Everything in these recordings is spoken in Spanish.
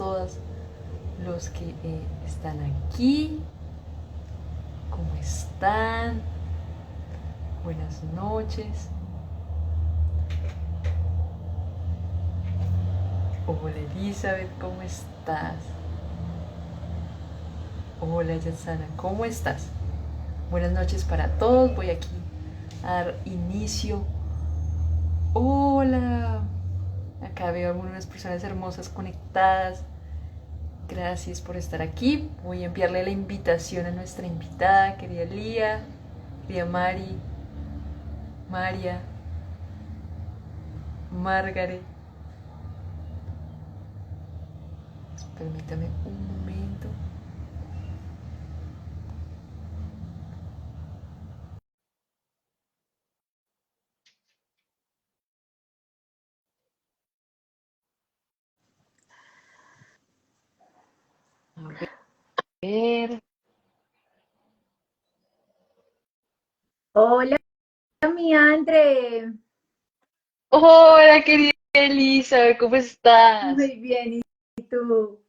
todos los que están aquí. ¿Cómo están? Buenas noches. Hola Elizabeth, ¿cómo estás? Hola Yatsana, ¿cómo estás? Buenas noches para todos. Voy aquí a dar inicio. Hola. Acá veo algunas personas hermosas conectadas. Gracias por estar aquí. Voy a enviarle la invitación a nuestra invitada, querida Lía, querida Mari, María, Margaret. Permítame un momento. A ver. Hola, mi André. Hola, querida Elizabeth, ¿cómo estás? Muy bien, ¿y tú?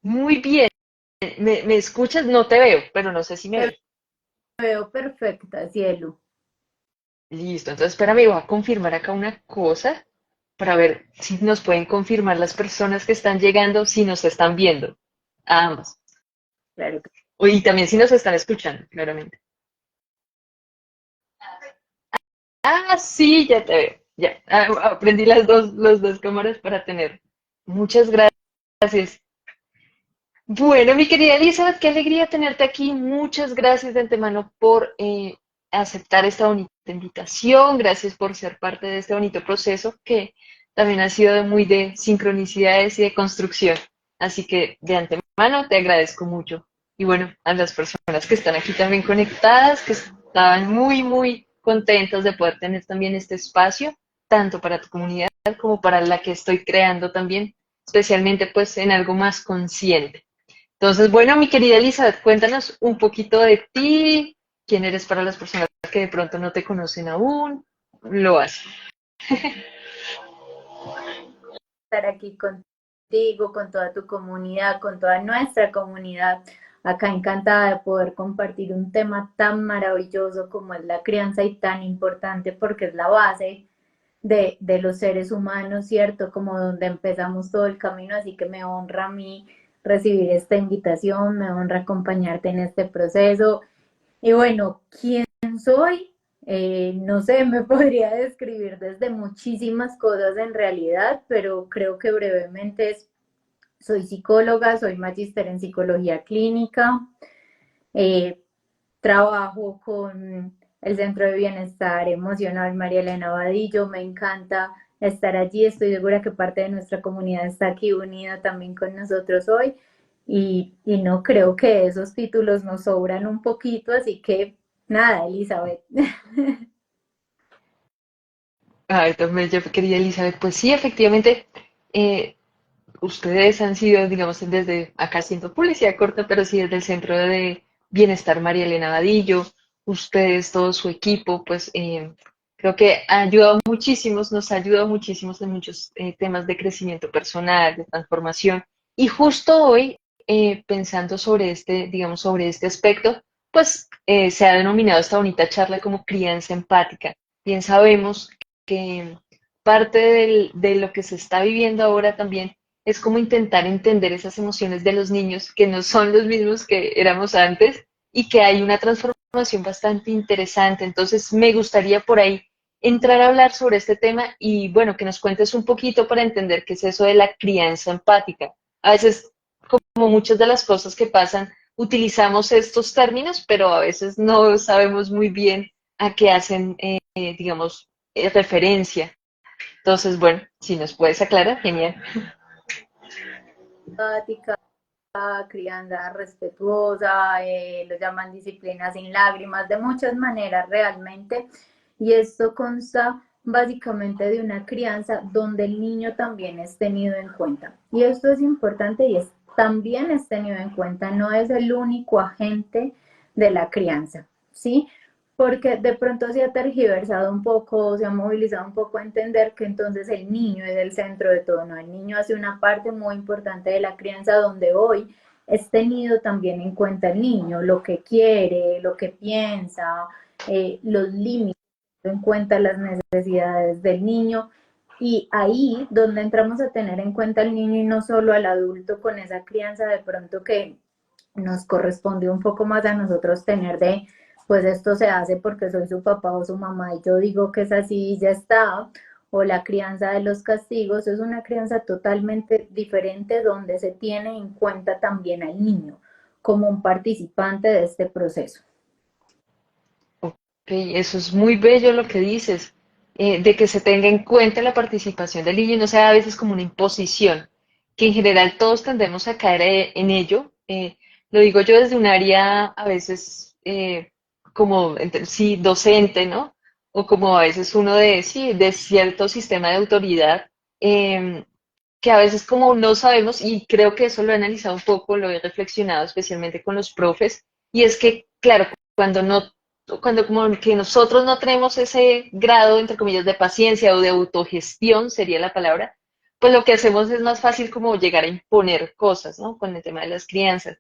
Muy bien. ¿Me escuchas? No te veo, pero no sé si me Te ves. veo perfecta, cielo. Listo, entonces espérame, voy a confirmar acá una cosa para ver si nos pueden confirmar las personas que están llegando, si nos están viendo. A ambos. Claro que Y también si nos están escuchando, claramente. Ah, sí, ya te veo. Ya, aprendí las dos cámaras para tener. Muchas gracias. Bueno, mi querida Elizabeth, qué alegría tenerte aquí. Muchas gracias de antemano por aceptar esta bonita invitación. Gracias por ser parte de este bonito proceso que también ha sido muy de sincronicidades y de construcción. Así que de antemano te agradezco mucho. Y bueno, a las personas que están aquí también conectadas, que estaban muy contentas de poder tener también este espacio, tanto para tu comunidad como para la que estoy creando también, especialmente pues en algo más consciente. Entonces, bueno, mi querida Elizabeth, cuéntanos un poquito de ti, quién eres para las personas que de pronto no te conocen aún, lo haces. estar aquí contigo, con toda tu comunidad, con toda nuestra comunidad. Acá encantada de poder compartir un tema tan maravilloso como es la crianza y tan importante porque es la base de los seres humanos, ¿cierto? Como donde empezamos todo el camino, así que me honra a mí recibir esta invitación, me honra acompañarte en este proceso. Y bueno, ¿quién soy? No sé, me podría describir desde muchísimas cosas en realidad, pero creo que brevemente soy psicóloga, soy magíster en psicología clínica, eh, trabajo con el Centro de Bienestar Emocional María Elena Vadillo, me encanta estar allí, estoy segura que parte de nuestra comunidad está aquí unida también con nosotros hoy y no creo que esos títulos nos sobran un poquito, así que nada, Elizabeth. Ay, también yo querida Elizabeth, pues sí, efectivamente, eh, ustedes han sido, digamos, desde acá haciendo publicidad corta, pero sí desde el Centro de Bienestar María Elena Vadillo, ustedes, todo su equipo, pues creo que ha ayudado muchísimos, nos ha ayudado muchísimos en muchos temas de crecimiento personal, de transformación. Y justo hoy, pensando sobre este, digamos, sobre este aspecto, pues se ha denominado esta bonita charla como crianza empática. Bien sabemos que parte de lo que se está viviendo ahora también es como intentar entender esas emociones de los niños que no son los mismos que éramos antes y que hay una transformación bastante interesante. Entonces, me gustaría por ahí entrar a hablar sobre este tema y bueno, que nos cuentes un poquito para entender qué es eso de la crianza empática. A veces, como muchas de las cosas que pasan, utilizamos estos términos, pero a veces no sabemos muy bien a qué hacen, digamos, referencia. Entonces, bueno, si nos puedes aclarar, genial. Empática, crianza respetuosa, lo llaman disciplina sin lágrimas, de muchas maneras realmente. Y esto consta básicamente de una crianza donde el niño también es tenido en cuenta. Y esto es importante y también es tenido en cuenta, no es el único agente de la crianza, ¿sí? porque de pronto se ha tergiversado un poco, se ha movilizado un poco a entender que entonces el niño es el centro de todo, ¿no? El niño hace una parte muy importante de la crianza donde hoy es tenido también en cuenta el niño, lo que quiere, lo que piensa, los límites, en cuenta las necesidades del niño. Y ahí donde entramos a tener en cuenta al niño y no solo al adulto con esa crianza de pronto que nos corresponde un poco más a nosotros tener de, pues esto se hace porque soy su papá o su mamá y yo digo que es así y ya está, o la crianza de los castigos, es una crianza totalmente diferente donde se tiene en cuenta también al niño como un participante de este proceso. Ok, eso es muy bello lo que dices, de que se tenga en cuenta la participación del niño y no sea a veces como una imposición, que en general todos tendemos a caer en ello. Lo digo yo desde un área a veces como, sí, docente, ¿no? O como a veces uno de, sí, de cierto sistema de autoridad, em, que a veces como no sabemos, y creo que eso lo he analizado un poco, lo he reflexionado especialmente con los profes, y es que, claro, cuando no cuando como que nosotros no tenemos ese grado, entre comillas, de paciencia o de autogestión, sería la palabra, pues lo que hacemos es más fácil como llegar a imponer cosas, ¿no? Con el tema de las crianzas.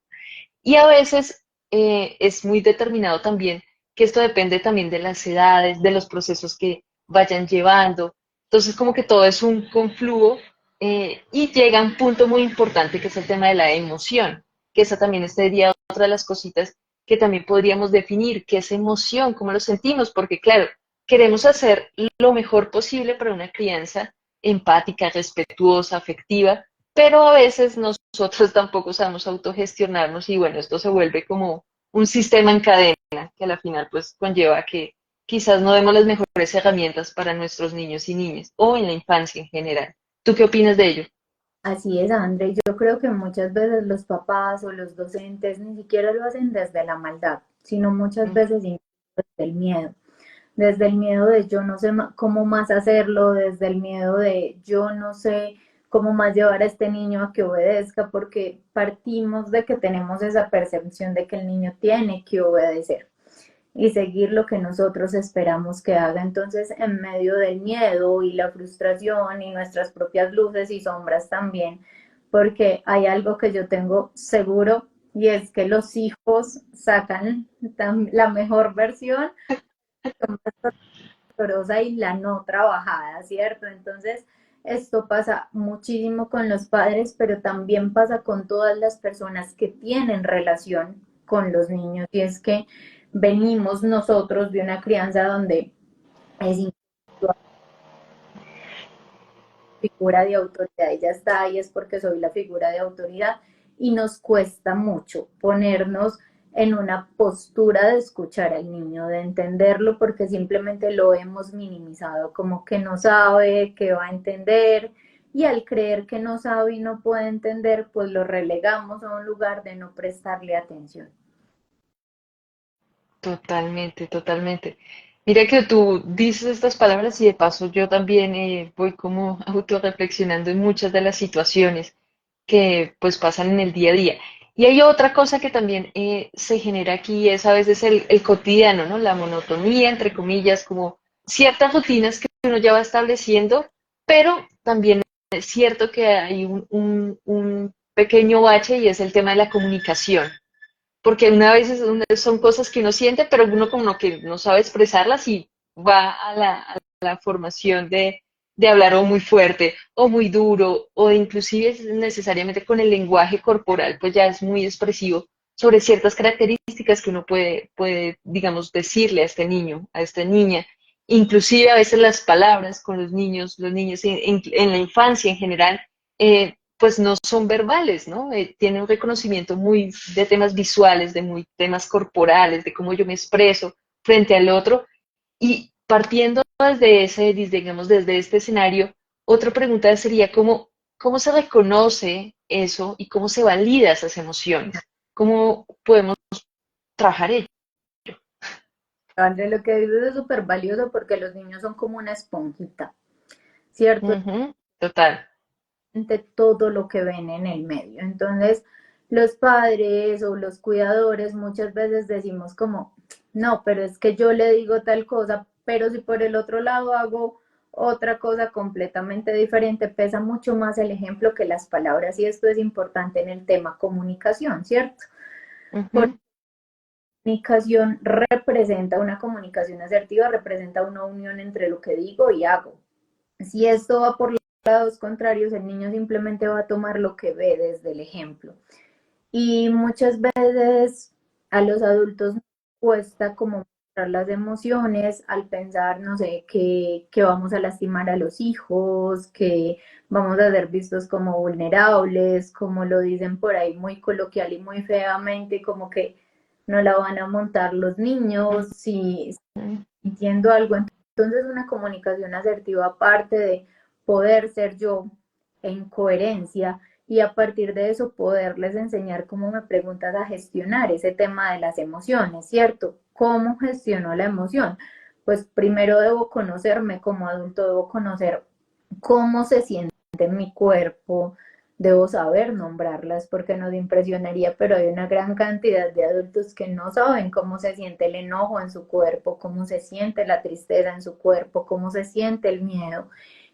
Y a veces es muy determinado también que esto depende también de las edades, de los procesos que vayan llevando. Entonces, como que todo es un confluo y llega un punto muy importante que es el tema de la emoción, que esa también sería otra de las cositas que también podríamos definir, qué es emoción, cómo lo sentimos, porque claro, queremos hacer lo mejor posible para una crianza empática, respetuosa, afectiva, pero a veces nosotros tampoco sabemos autogestionarnos y bueno, esto se vuelve como un sistema en cadena que a la final pues conlleva que quizás no demos las mejores herramientas para nuestros niños y niñas o en la infancia en general. ¿Tú qué opinas de ello? Así es, André. Yo creo que muchas veces los papás o los docentes ni siquiera lo hacen desde la maldad, sino muchas Mm, veces incluso desde el miedo. Desde el miedo de yo no sé cómo más hacerlo, desde el miedo de yo no sé cómo más llevar a este niño a que obedezca, porque partimos de que tenemos esa percepción de que el niño tiene que obedecer y seguir lo que nosotros esperamos que haga. Entonces, en medio del miedo y la frustración y nuestras propias luces y sombras también, porque hay algo que yo tengo seguro y es que los hijos sacan la mejor versión dolorosa y la no trabajada, ¿cierto? Entonces, esto pasa muchísimo con los padres, pero también pasa con todas las personas que tienen relación con los niños. Y es que venimos nosotros de una crianza donde es figura de autoridad y ya está, y es porque soy la figura de autoridad y nos cuesta mucho ponernos en una postura de escuchar al niño, de entenderlo, porque simplemente lo hemos minimizado, como que no sabe, que va a entender, y al creer que no sabe y no puede entender, pues lo relegamos a un lugar de no prestarle atención. totalmente, totalmente. Mira que tú dices estas palabras y de paso yo también voy como autorreflexionando en muchas de las situaciones que pues pasan en el día a día. Y hay otra cosa que también se genera aquí, es a veces el cotidiano, ¿no? La monotonía, entre comillas, como ciertas rutinas que uno ya va estableciendo, pero también es cierto que hay un pequeño bache y es el tema de la comunicación, porque una vez son cosas que uno siente, pero uno como que no sabe expresarlas y va a la formación de hablar o muy fuerte o muy duro o inclusive necesariamente con el lenguaje corporal, pues ya es muy expresivo sobre ciertas características que uno puede, digamos, decirle a este niño, a esta niña. Inclusive a veces las palabras con los niños en la infancia en general, pues no son verbales, ¿no? Tienen un reconocimiento muy de temas visuales, de muy temas corporales, de cómo yo me expreso frente al otro. Y partiendo desde digamos, desde este escenario, otra pregunta sería cómo se reconoce eso y cómo se valida esas emociones. ¿Cómo podemos trabajar ello? André, lo que dices es súper valioso porque los niños son como una esponjita, ¿cierto? Ujú, total. Todo lo que ven en el medio. Entonces, los padres o los cuidadores muchas veces decimos como, no, pero es que yo le digo tal cosa, pero si por el otro lado hago otra cosa completamente diferente, pesa mucho más el ejemplo que las palabras y esto es importante en el tema comunicación, ¿cierto? Porque Ujú, comunicación representa, una comunicación asertiva representa una unión entre lo que digo y hago. Si esto va por lados contrarios, el niño simplemente va a tomar lo que ve desde el ejemplo. Y muchas veces a los adultos nos cuesta como mostrar las emociones al pensar, no sé, que vamos a lastimar a los hijos, que vamos a ser vistos como vulnerables, como lo dicen por ahí muy coloquial y muy feamente, como que no la van a montar los niños, si ujú. sintiendo algo. Entonces una comunicación asertiva, aparte de poder ser yo en coherencia, y a partir de eso poderles enseñar cómo me preguntas a gestionar ese tema de las emociones, ¿cierto? ¿Cómo gestiono la emoción? Pues primero debo conocerme como adulto, debo conocer cómo se siente en mi cuerpo, debo saber nombrarlas porque nos impresionaría, pero hay una gran cantidad de adultos que no saben cómo se siente el enojo en su cuerpo, cómo se siente la tristeza en su cuerpo, cómo se siente el miedo.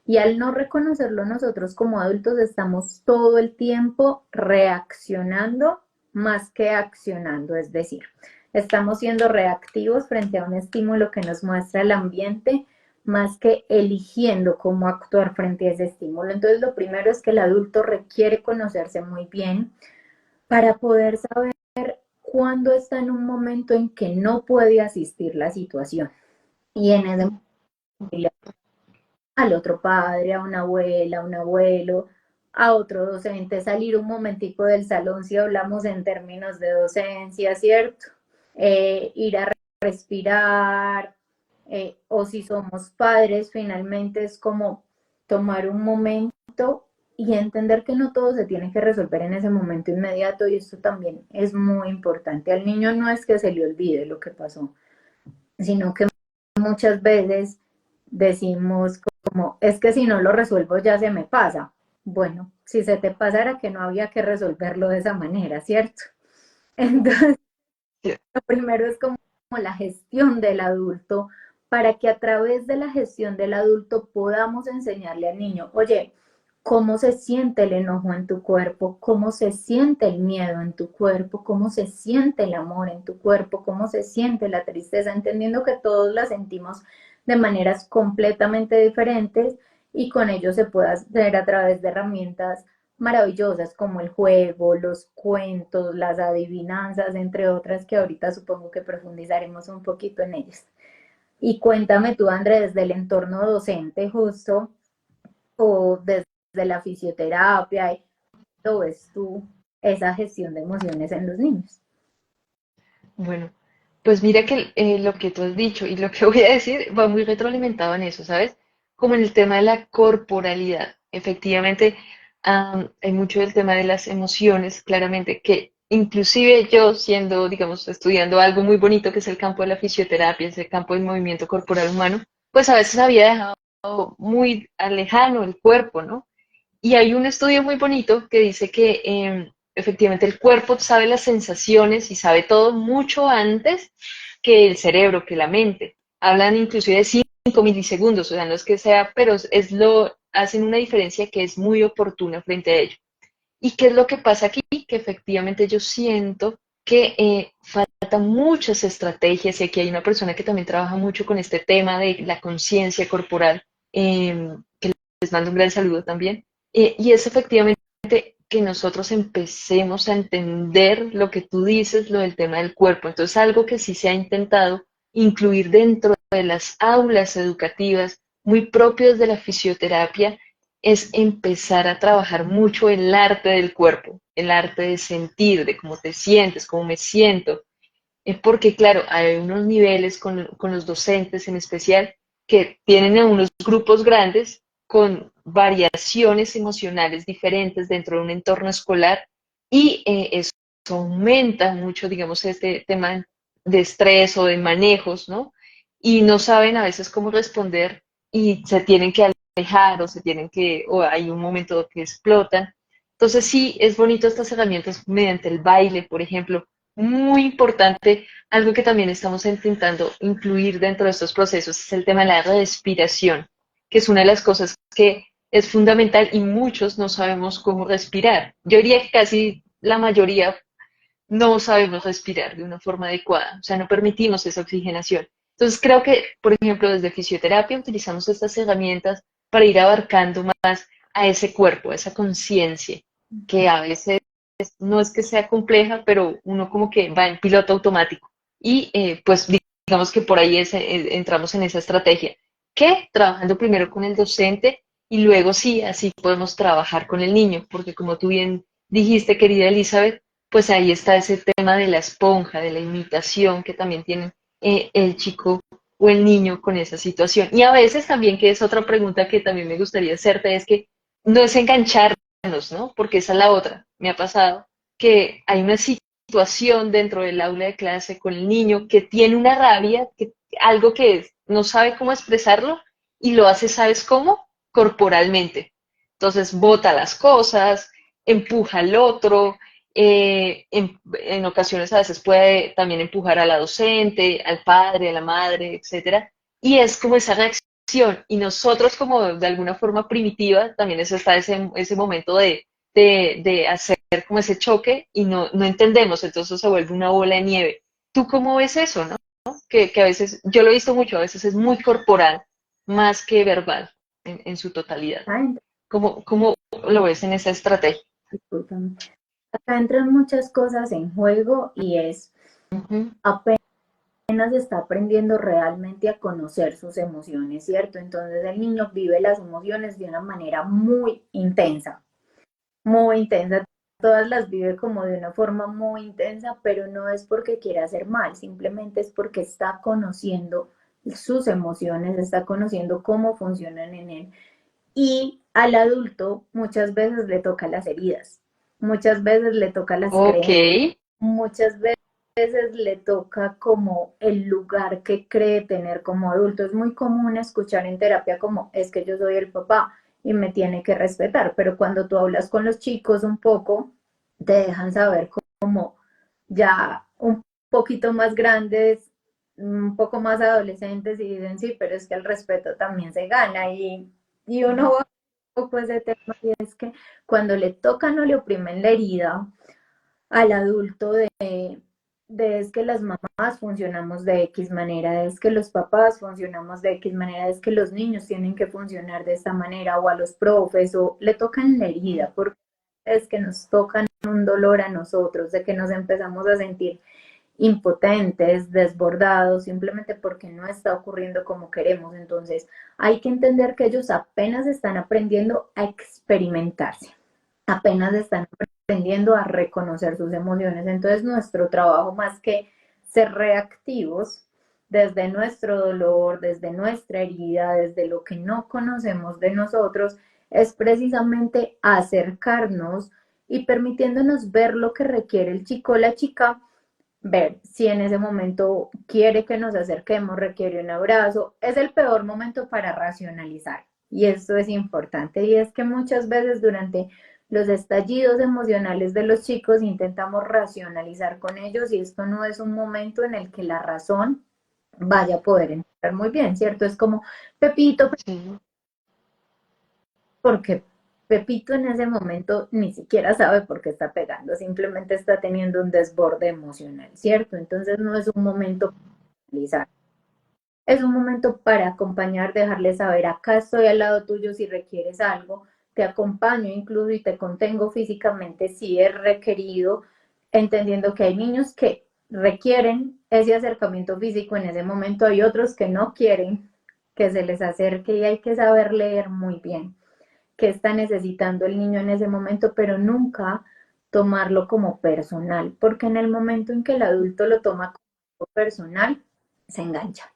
Y al no reconocerlo nosotros como adultos estamos todo el tiempo reaccionando más que accionando, es decir, estamos siendo reactivos frente a un estímulo que nos muestra el ambiente más que eligiendo cómo actuar frente a ese estímulo. Entonces, lo primero es que el adulto requiere conocerse muy bien para poder saber cuándo está en un momento en que no puede asistir la situación. Y en ese momento al otro padre, a una abuela, a un abuelo, a otro docente, salir un momentico del salón si hablamos en términos de docencia, ¿cierto? Ir a respirar, o si somos padres, finalmente es como tomar un momento y entender que no todo se tiene que resolver en ese momento inmediato y esto también es muy importante. Al niño no es que se le olvide lo que pasó, sino que muchas veces decimos como, es que si no lo resuelvo ya se me pasa. Bueno, si se te pasara que no había que resolverlo de esa manera, ¿cierto? Entonces, Sí. lo primero es como la gestión del adulto para que a través de la gestión del adulto podamos enseñarle al niño, oye, cómo se siente el enojo en tu cuerpo, cómo se siente el miedo en tu cuerpo, cómo se siente el amor en tu cuerpo, cómo se siente la tristeza, entendiendo que todos la sentimos de maneras completamente diferentes y con ello se puede hacer a través de herramientas maravillosas como el juego, los cuentos, las adivinanzas, entre otras que ahorita supongo que profundizaremos un poquito en ellas. Y cuéntame tú, Andrés, desde el entorno docente justo o desde la fisioterapia, ¿cómo ves tú esa gestión de emociones en los niños? Bueno, pues mira que lo que tú has dicho y lo que voy a decir va muy retroalimentado en eso, ¿sabes? Como en el tema de la corporalidad. Efectivamente, hay mucho del tema de las emociones, claramente, que inclusive yo siendo, digamos, estudiando algo muy bonito que es el campo de la fisioterapia, es el campo del movimiento corporal humano, pues a veces había dejado muy lejano el cuerpo, ¿no? Y hay un estudio muy bonito que dice que efectivamente el cuerpo sabe las sensaciones y sabe todo mucho antes que el cerebro, que la mente. Hablan inclusive de 5 milisegundos, o sea, no es que sea, pero hacen una diferencia que es muy oportuna frente a ello. ¿Y qué es lo que pasa aquí? Que efectivamente yo siento que faltan muchas estrategias y aquí hay una persona que también trabaja mucho con este tema de la conciencia corporal, que les mando un gran saludo también, y es efectivamente que nosotros empecemos a entender lo que tú dices, lo del tema del cuerpo. Entonces, algo que sí se ha intentado incluir dentro de las aulas educativas, muy propios de la fisioterapia, es empezar a trabajar mucho el arte del cuerpo, el arte de sentir, de cómo te sientes, cómo me siento. Es porque, claro, hay unos niveles con los docentes en especial que tienen a unos grupos grandes con variaciones emocionales diferentes dentro de un entorno escolar y eso aumenta mucho, digamos, este tema de estrés o de manejos, ¿no? Y no saben a veces cómo responder y se tienen que alejar o se tienen que, o hay un momento que explotan. Entonces sí, es bonito estas herramientas mediante el baile, por ejemplo, muy importante, algo que también estamos intentando incluir dentro de estos procesos es el tema de la respiración, que es una de las cosas que es fundamental y muchos no sabemos cómo respirar. Yo diría que casi la mayoría no sabemos respirar de una forma adecuada, o sea, no permitimos esa oxigenación. Entonces creo que, por ejemplo, desde fisioterapia utilizamos estas herramientas para ir abarcando más a ese cuerpo, a esa conciencia, que a veces no es que sea compleja, pero uno como que va en piloto automático. Y pues digamos que por ahí entramos en esa estrategia, que trabajando primero con el docente y luego sí, así podemos trabajar con el niño, porque como tú bien dijiste, querida Elizabeth, pues ahí está ese tema de la esponja, de la imitación que también tiene el chico o el niño con esa situación. Y a veces también, que es otra pregunta que también me gustaría hacerte, es que no es engancharnos, ¿no? Porque esa es la otra. Me ha pasado que hay una situación dentro del aula de clase con el niño que tiene una rabia, que, algo que no sabe cómo expresarlo y lo hace, ¿sabes cómo? Corporalmente. Entonces bota las cosas, empuja al otro, en ocasiones a veces puede también empujar a la docente, al padre, a la madre, etcétera, y es como esa reacción, y nosotros como de alguna forma primitiva, también eso está ese momento de hacer como ese choque y no entendemos, entonces se vuelve una bola de nieve. ¿Tú cómo ves eso, no? Que a veces, yo lo he visto mucho, a veces es muy corporal, más que verbal en su totalidad. Ah, ¿Cómo lo ves en esa estrategia? discúlpame. Acá entran muchas cosas en juego y es Ujú. apenas está aprendiendo realmente a conocer sus emociones, ¿cierto? Entonces el niño vive las emociones de una manera muy intensa. Todas las vive como de una forma muy intensa, pero no es porque quiera hacer mal, simplemente es porque está conociendo sus emociones, está conociendo cómo funcionan en él. Y al adulto muchas veces le toca las heridas, muchas veces le toca las Ok, creencias, muchas veces le toca como el lugar que cree tener como adulto. Es muy común escuchar en terapia como es que yo soy el papá y me tiene que respetar, pero cuando tú hablas con los chicos un poco, te dejan saber como ya un poquito más grandes, un poco más adolescentes y dicen sí, pero es que el respeto también se gana y uno va un poco ese tema y es que cuando le tocan o le oprimen la herida al adulto de es que las mamás funcionamos de X manera, es que los papás funcionamos de X manera, es que los niños tienen que funcionar de esta manera, o a los profes, o le tocan la herida, porque es que nos tocan un dolor a nosotros, de que nos empezamos a sentir impotentes, desbordados, simplemente porque no está ocurriendo como queremos. Entonces, hay que entender que ellos apenas están aprendiendo a experimentarse, apenas están aprendiendo a reconocer sus emociones. Entonces, nuestro trabajo, más que ser reactivos desde nuestro dolor, desde nuestra herida, desde lo que no conocemos de nosotros, es precisamente acercarnos y permitiéndonos ver lo que requiere el chico o la chica, ver si en ese momento quiere que nos acerquemos, requiere un abrazo. Es el peor momento para racionalizar y esto es importante y es que muchas veces durante los estallidos emocionales de los chicos intentamos racionalizar con ellos y esto no es un momento en el que la razón vaya a poder entrar muy bien, ¿cierto? Es como, Pepito, sí. porque Pepito en ese momento ni siquiera sabe por qué está pegando, simplemente está teniendo un desborde emocional, ¿cierto? Entonces no es un momento para analizar, es un momento para acompañar, dejarle saber, acá estoy al lado tuyo si requieres algo, te acompaño incluso y te contengo físicamente si es requerido, entendiendo que hay niños que requieren ese acercamiento físico en ese momento, hay otros que no quieren que se les acerque y hay que saber leer muy bien qué está necesitando el niño en ese momento, pero nunca tomarlo como personal, porque en el momento en que el adulto lo toma como personal, se engancha.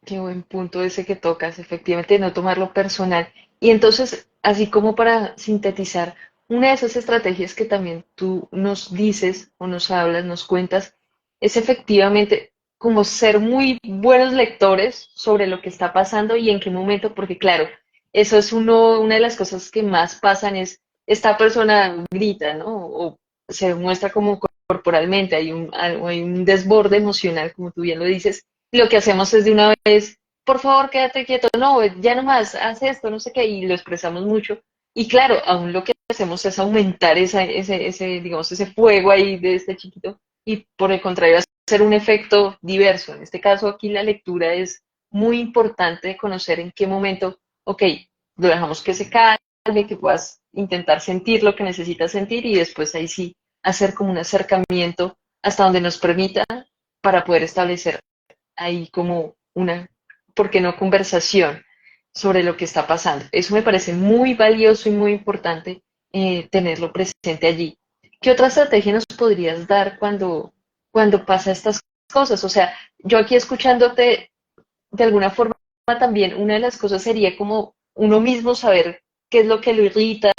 Qué buen punto ese que tocas, efectivamente, no tomarlo personal. Y entonces, así como para sintetizar, una de esas estrategias que también tú nos dices o nos hablas, nos cuentas, es efectivamente como ser muy buenos lectores sobre lo que está pasando y en qué momento, porque claro, eso es una de las cosas que más pasan es, esta persona grita, ¿no? O se muestra como corporalmente, hay un desborde emocional, como tú bien lo dices, y lo que hacemos es de una vez, por favor, quédate quieto, no, ya nomás, haz esto, no sé qué, y lo expresamos mucho. Y claro, aún lo que hacemos es aumentar digamos, ese fuego ahí de este chiquito, y por el contrario, hacer un efecto diverso. En este caso, aquí la lectura es muy importante conocer en qué momento, ok, lo dejamos que se calme, que puedas intentar sentir lo que necesitas sentir y después ahí sí hacer como un acercamiento hasta donde nos permita para poder establecer ahí como una, ¿por qué no?, conversación sobre lo que está pasando. Eso me parece muy valioso y muy importante tenerlo presente allí. ¿Qué otra estrategia nos podrías dar cuando pasa estas cosas? O sea, yo aquí escuchándote, de alguna forma también, una de las cosas sería como uno mismo saber qué es lo que lo irrita,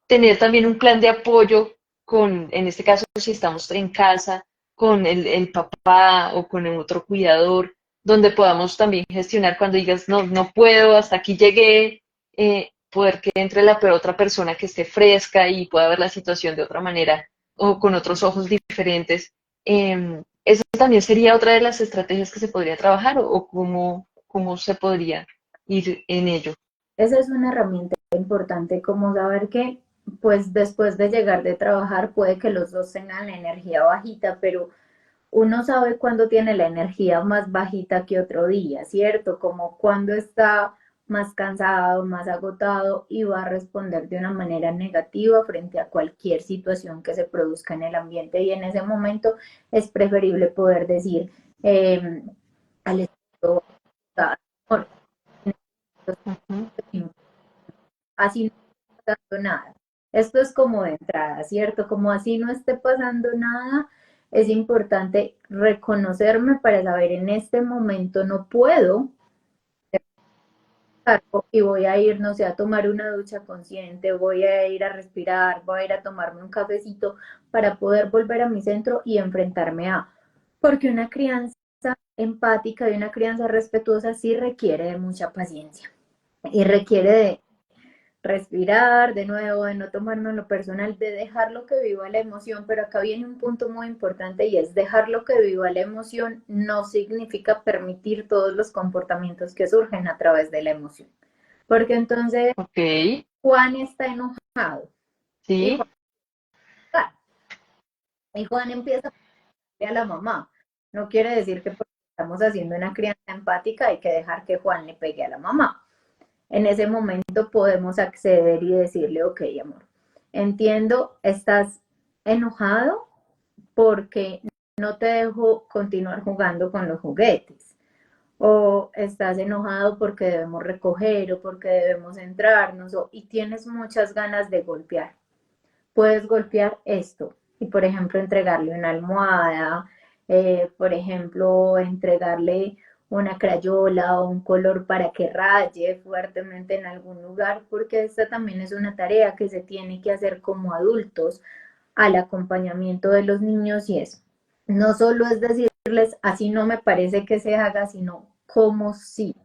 tener también un plan de apoyo con, en este caso, si estamos en casa, con el papá o con el otro cuidador, donde podamos también gestionar cuando digas, no, no puedo, hasta aquí llegué, poder que entre otra persona que esté fresca y pueda ver la situación de otra manera o con otros ojos diferentes. Eso también sería otra de las estrategias que se podría trabajar o cómo se podría ir en ello. Esa es una herramienta importante, como saber que pues después de llegar de trabajar puede que los dos tengan la energía bajita, pero uno sabe cuándo tiene la energía más bajita que otro día, ¿cierto? Como cuando está más cansado, más agotado y va a responder de una manera negativa frente a cualquier situación que se produzca en el ambiente. Y en ese momento es preferible poder decir al estado, Ujú. así no está pasando nada. Esto es como de entrada, ¿cierto? Como así no esté pasando nada, es importante reconocerme para saber en este momento no puedo y voy a ir, no sé, a tomar una ducha consciente, voy a ir a respirar, voy a ir a tomarme un cafecito para poder volver a mi centro y enfrentarme a, porque una crianza empática y una crianza respetuosa sí requiere de mucha paciencia y requiere de respirar de nuevo, de no tomarnos lo personal, de dejar lo que viva la emoción, pero acá viene un punto muy importante y es dejar lo que viva la emoción no significa permitir todos los comportamientos que surgen a través de la emoción, porque entonces Ok, Juan está enojado y sí. Juan empieza a pedirle a la mamá. No quiere decir que porque estamos haciendo una crianza empática hay que dejar que Juan le pegue a la mamá. En ese momento podemos acceder y decirle, ok, amor, entiendo, estás enojado porque no te dejo continuar jugando con los juguetes. O estás enojado porque debemos recoger o porque debemos entrarnos y tienes muchas ganas de golpear. Puedes golpear esto y, por ejemplo, entregarle una almohada, por ejemplo, entregarle una crayola o un color para que raye fuertemente en algún lugar, porque esta también es una tarea que se tiene que hacer como adultos al acompañamiento de los niños y es, no solo es decirles, así no me parece que se haga, sino cómo sí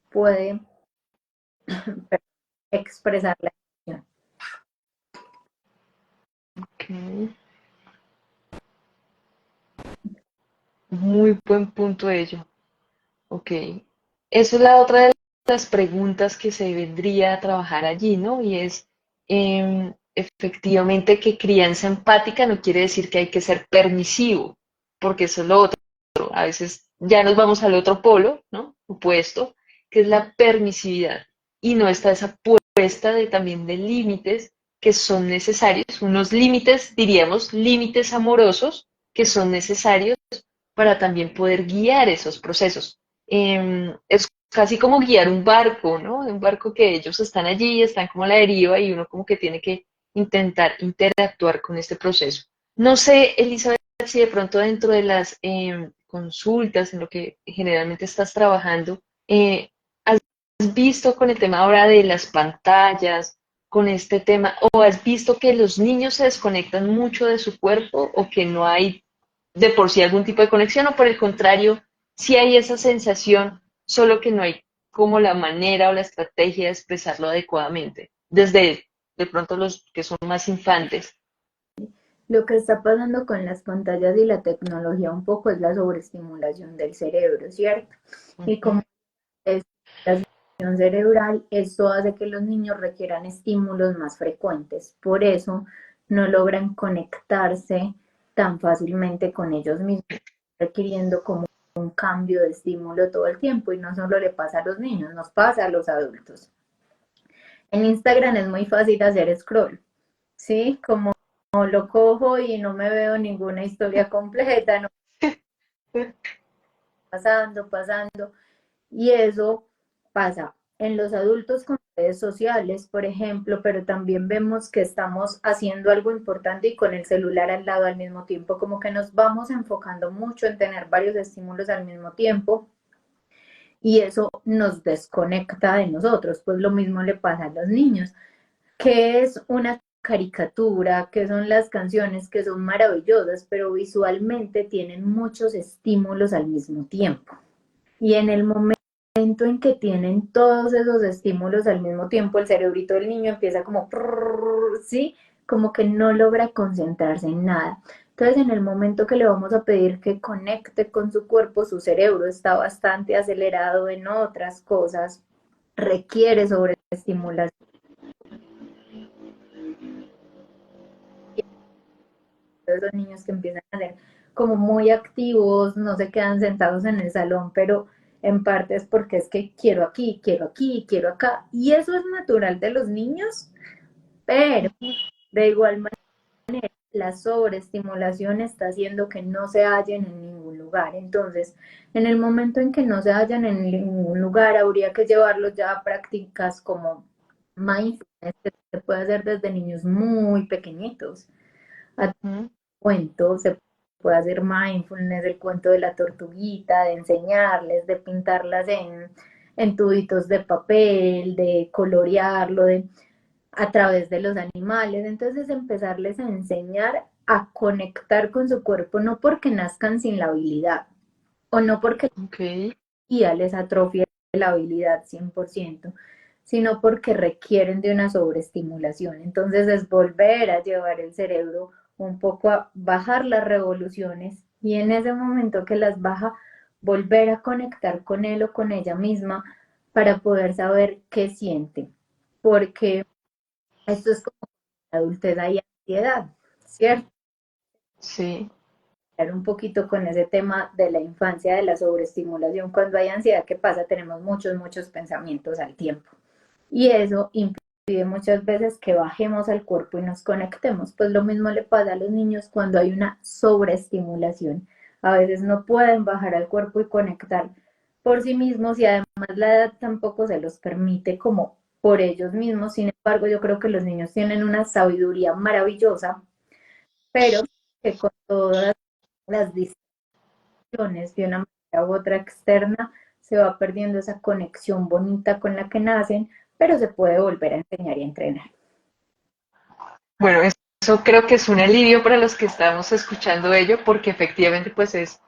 puede expresar la emoción. Ok. Muy buen punto ello. Ok. Eso es la otra de las preguntas que se vendría a trabajar allí, ¿no? Y es, efectivamente, que crianza empática no quiere decir que hay que ser permisivo, porque eso es lo otro. A veces ya nos vamos al otro polo, ¿no? Opuesto, que es la permisividad. Y no está esa puesta de también de límites que son necesarios, unos límites, diríamos, límites amorosos que son necesarios para también poder guiar esos procesos. Es casi como guiar un barco, ¿no? Un barco que ellos están allí, están como a la deriva y uno como que tiene que intentar interactuar con este proceso. No sé, Elizabeth, si de pronto dentro de las consultas, en lo que generalmente estás trabajando, ¿has visto con el tema ahora de las pantallas, con este tema, o has visto que los niños se desconectan mucho de su cuerpo o que no hay de por sí algún tipo de conexión o por el contrario, sí hay esa sensación, solo que no hay como la manera o la estrategia de expresarlo adecuadamente, desde de pronto los que son más infantes. Lo que está pasando con las pantallas y la tecnología un poco es la sobreestimulación del cerebro, ¿cierto? Y Ujú. como es la estimulación cerebral, esto hace que los niños requieran estímulos más frecuentes. Por eso no logran conectarse tan fácilmente con ellos mismos, requiriendo como un cambio de estímulo todo el tiempo. Y no solo le pasa a los niños, nos pasa a los adultos. En Instagram es muy fácil hacer scroll, ¿sí? Como lo cojo y no me veo ninguna historia completa, no pasando, pasando. Y eso pasa en los adultos con redes sociales, por ejemplo, pero también vemos que estamos haciendo algo importante y con el celular al lado al mismo tiempo, como que nos vamos enfocando mucho en tener varios estímulos al mismo tiempo y eso nos desconecta de nosotros. Pues lo mismo le pasa a los niños. ¿Qué es una caricatura? ¿Qué son las canciones que son maravillosas, pero visualmente tienen muchos estímulos al mismo tiempo? Y en el momento en que tienen todos esos estímulos al mismo tiempo, el cerebrito del niño empieza como, ¿sí? Como que no logra concentrarse en nada. Entonces, en el momento que le vamos a pedir que conecte con su cuerpo, su cerebro está bastante acelerado en otras cosas, requiere sobreestimulación. Esos niños que empiezan a ser como muy activos, no se quedan sentados en el salón, pero en parte es porque es que quiero aquí, quiero aquí, quiero acá. Y eso es natural de los niños, pero de igual manera la sobreestimulación está haciendo que no se hallen en ningún lugar. Entonces, en el momento en que no se hallan en ningún lugar, habría que llevarlos ya a prácticas como mindfulness, que se puede hacer desde niños muy pequeñitos. A Ujú. cuento, se puede hacer mindfulness, el cuento de la tortuguita, de enseñarles, de pintarlas en tubitos de papel, de colorearlo, de, a través de los animales. Entonces empezarles a enseñar a conectar con su cuerpo, no porque nazcan sin la habilidad o no porque Ok. ya les atrofia la habilidad 100%, sino porque requieren de una sobreestimulación. Entonces es volver a llevar el cerebro un poco a bajar las revoluciones y en ese momento que las baja, volver a conectar con él o con ella misma para poder saber qué siente. Porque esto es como la adultez y ansiedad, ¿cierto? Sí. Un poquito con ese tema de la infancia, de la sobreestimulación. Cuando hay ansiedad, ¿qué pasa? Tenemos muchos, muchos pensamientos al tiempo. Y eso impide muchas veces que bajemos al cuerpo y nos conectemos. Pues lo mismo le pasa a los niños cuando hay una sobreestimulación. A veces no pueden bajar al cuerpo y conectar por sí mismos y además la edad tampoco se los permite como por ellos mismos. Sin embargo, yo creo que los niños tienen una sabiduría maravillosa, pero que con todas las distracciones de una manera u otra externa se va perdiendo esa conexión bonita con la que nacen, pero se puede volver a enseñar y entrenar. Bueno, eso creo que es un alivio para los que estamos escuchando ello, porque efectivamente pues es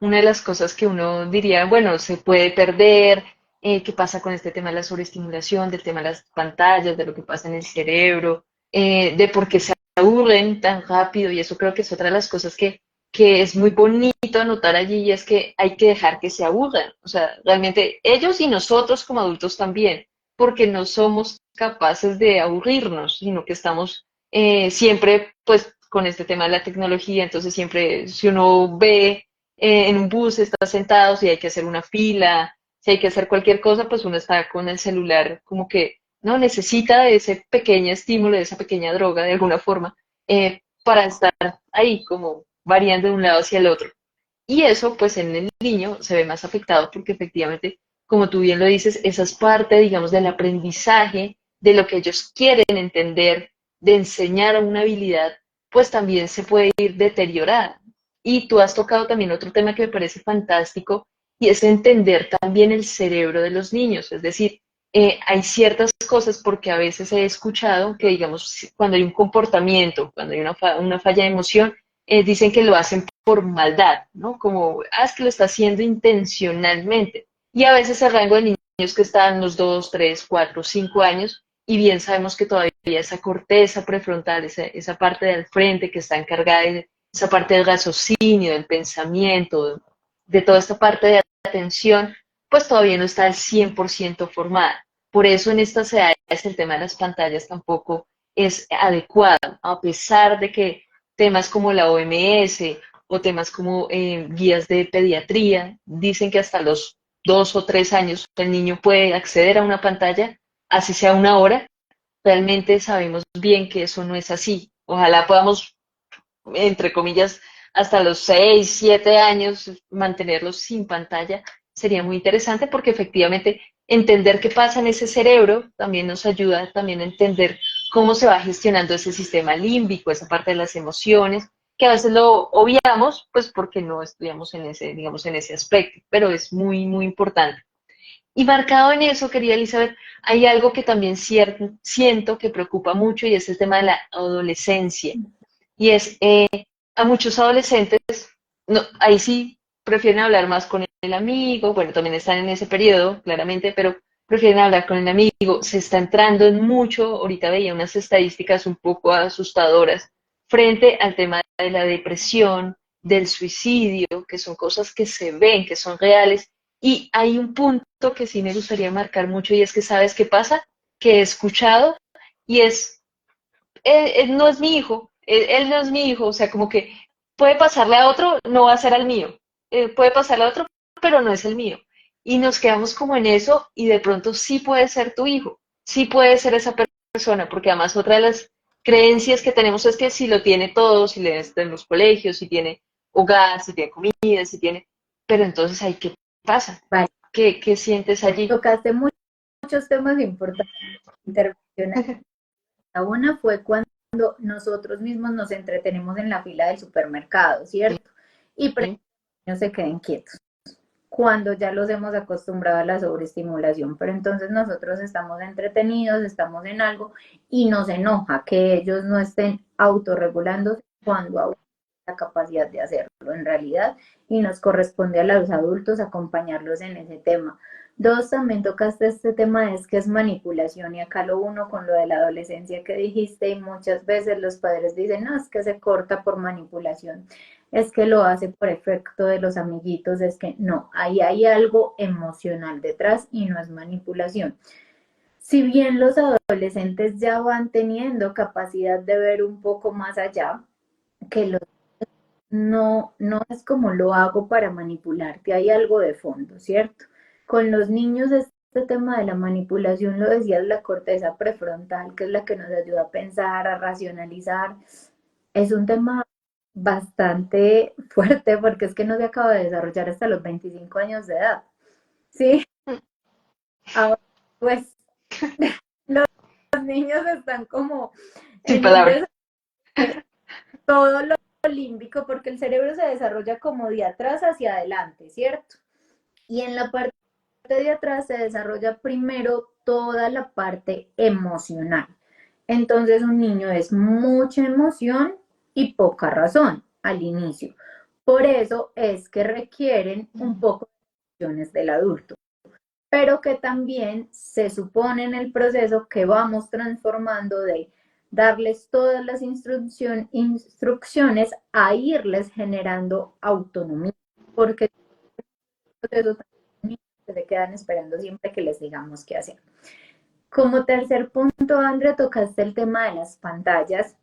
una de las cosas que uno diría, bueno, se puede perder, qué pasa con este tema de la sobreestimulación, del tema de las pantallas, de lo que pasa en el cerebro, de por qué se aburren tan rápido, y eso creo que es otra de las cosas que es muy bonito anotar allí, y es que hay que dejar que se aburran, o sea, realmente ellos y nosotros como adultos también, porque no somos capaces de aburrirnos, sino que estamos siempre pues con este tema de la tecnología, entonces siempre si uno ve en un bus está sentado, si hay que hacer una fila, si hay que hacer cualquier cosa, pues uno está con el celular como que no necesita de ese pequeño estímulo, de esa pequeña droga de alguna forma, para estar ahí como variando de un lado hacia el otro. Y eso, pues en el niño se ve más afectado porque efectivamente, como tú bien lo dices, esa es parte, digamos, del aprendizaje, de lo que ellos quieren entender, de enseñar una habilidad, pues también se puede ir deteriorada. Y tú has tocado también otro tema que me parece fantástico y es entender también el cerebro de los niños. Es decir, hay ciertas cosas porque a veces he escuchado que, digamos, cuando hay un comportamiento, cuando hay una falla de emoción, dicen que lo hacen por maldad, ¿no? Como, es que lo está haciendo intencionalmente. Y a veces el rango de niños que están los 2, 3, 4, 5 años y bien sabemos que todavía esa corteza prefrontal, esa parte del frente que está encargada de esa parte del raciocinio, del pensamiento, de toda esta parte de atención, pues todavía no está al 100% formada. Por eso en estas edades el tema de las pantallas tampoco es adecuado, a pesar de que temas como la OMS o temas como guías de pediatría dicen que hasta los 2 o 3 años el niño puede acceder a una pantalla, así sea una hora, realmente sabemos bien que eso no es así. Ojalá podamos, entre comillas, hasta los 6, 7 años mantenerlos sin pantalla. Sería muy interesante porque efectivamente entender qué pasa en ese cerebro también nos ayuda también a entender cómo se va gestionando ese sistema límbico, esa parte de las emociones, que a veces lo obviamos, pues porque no estudiamos en ese, digamos, en ese aspecto, pero es muy, muy importante. Y marcado en eso, querida Elizabeth, hay algo que también siento que preocupa mucho y es el tema de la adolescencia. Y es, a muchos adolescentes, no, ahí sí prefieren hablar más con el amigo, bueno, también están en ese periodo, claramente, pero prefieren hablar con el amigo. Se está entrando en mucho, ahorita veía unas estadísticas un poco asustadoras frente al tema de la depresión, del suicidio, que son cosas que se ven, que son reales. Y hay un punto que sí me gustaría marcar mucho y es que, ¿sabes qué pasa? Que he escuchado y es él no es mi hijo, él no es mi hijo, o sea, como que puede pasarle a otro, no va a ser al mío, puede pasarle a otro, pero no es el mío. Y nos quedamos como en eso y de pronto sí puede ser tu hijo, sí puede ser esa persona, porque además otra de las creencias que tenemos es que si lo tiene todo, si le está en los colegios, si tiene hogar, si tiene comida, si tiene, pero entonces ahí qué pasa, Vale, qué sientes allí. tocaste muchos temas importantes. Intervención. Una fue cuando nosotros mismos nos entretenemos en la fila del supermercado, ¿cierto? Y pretendemos ¿Sí? que se queden quietos, cuando ya los hemos acostumbrado a la sobreestimulación, pero entonces nosotros estamos entretenidos, estamos en algo y nos enoja que ellos no estén autorregulándose cuando aún tienen la capacidad de hacerlo en realidad y nos corresponde a los adultos acompañarlos en ese tema. Dos, también tocaste este tema es que es manipulación y acá lo uno con lo de la adolescencia que dijiste y muchas veces los padres dicen, no, es que se corta por manipulación, es que lo hace por efecto de los amiguitos, es que no, ahí hay algo emocional detrás y no es manipulación. Si bien los adolescentes ya van teniendo capacidad de ver un poco más allá, que los no es como lo hago para manipularte, hay algo de fondo, ¿cierto? Con los niños este tema de la manipulación, lo decías, la corteza prefrontal, que es la que nos ayuda a pensar, a racionalizar, es un tema bastante fuerte porque es que no se acaba de desarrollar hasta los 25 años de edad, ¿sí? Ahora, pues los niños están como Sin en un palabras. desarrollo todo lo límbico porque el cerebro se desarrolla como de atrás hacia adelante, ¿cierto? Y en la parte de atrás se desarrolla primero toda la parte emocional. Entonces un niño es mucha emoción y poca razón al inicio. Por eso es que requieren un poco de emociones del adulto, pero que también se supone en el proceso que vamos transformando de darles todas las instrucciones a irles generando autonomía, porque eso se quedan esperando siempre que les digamos qué hacer. Como tercer punto, Andrea, tocaste el tema de las pantallas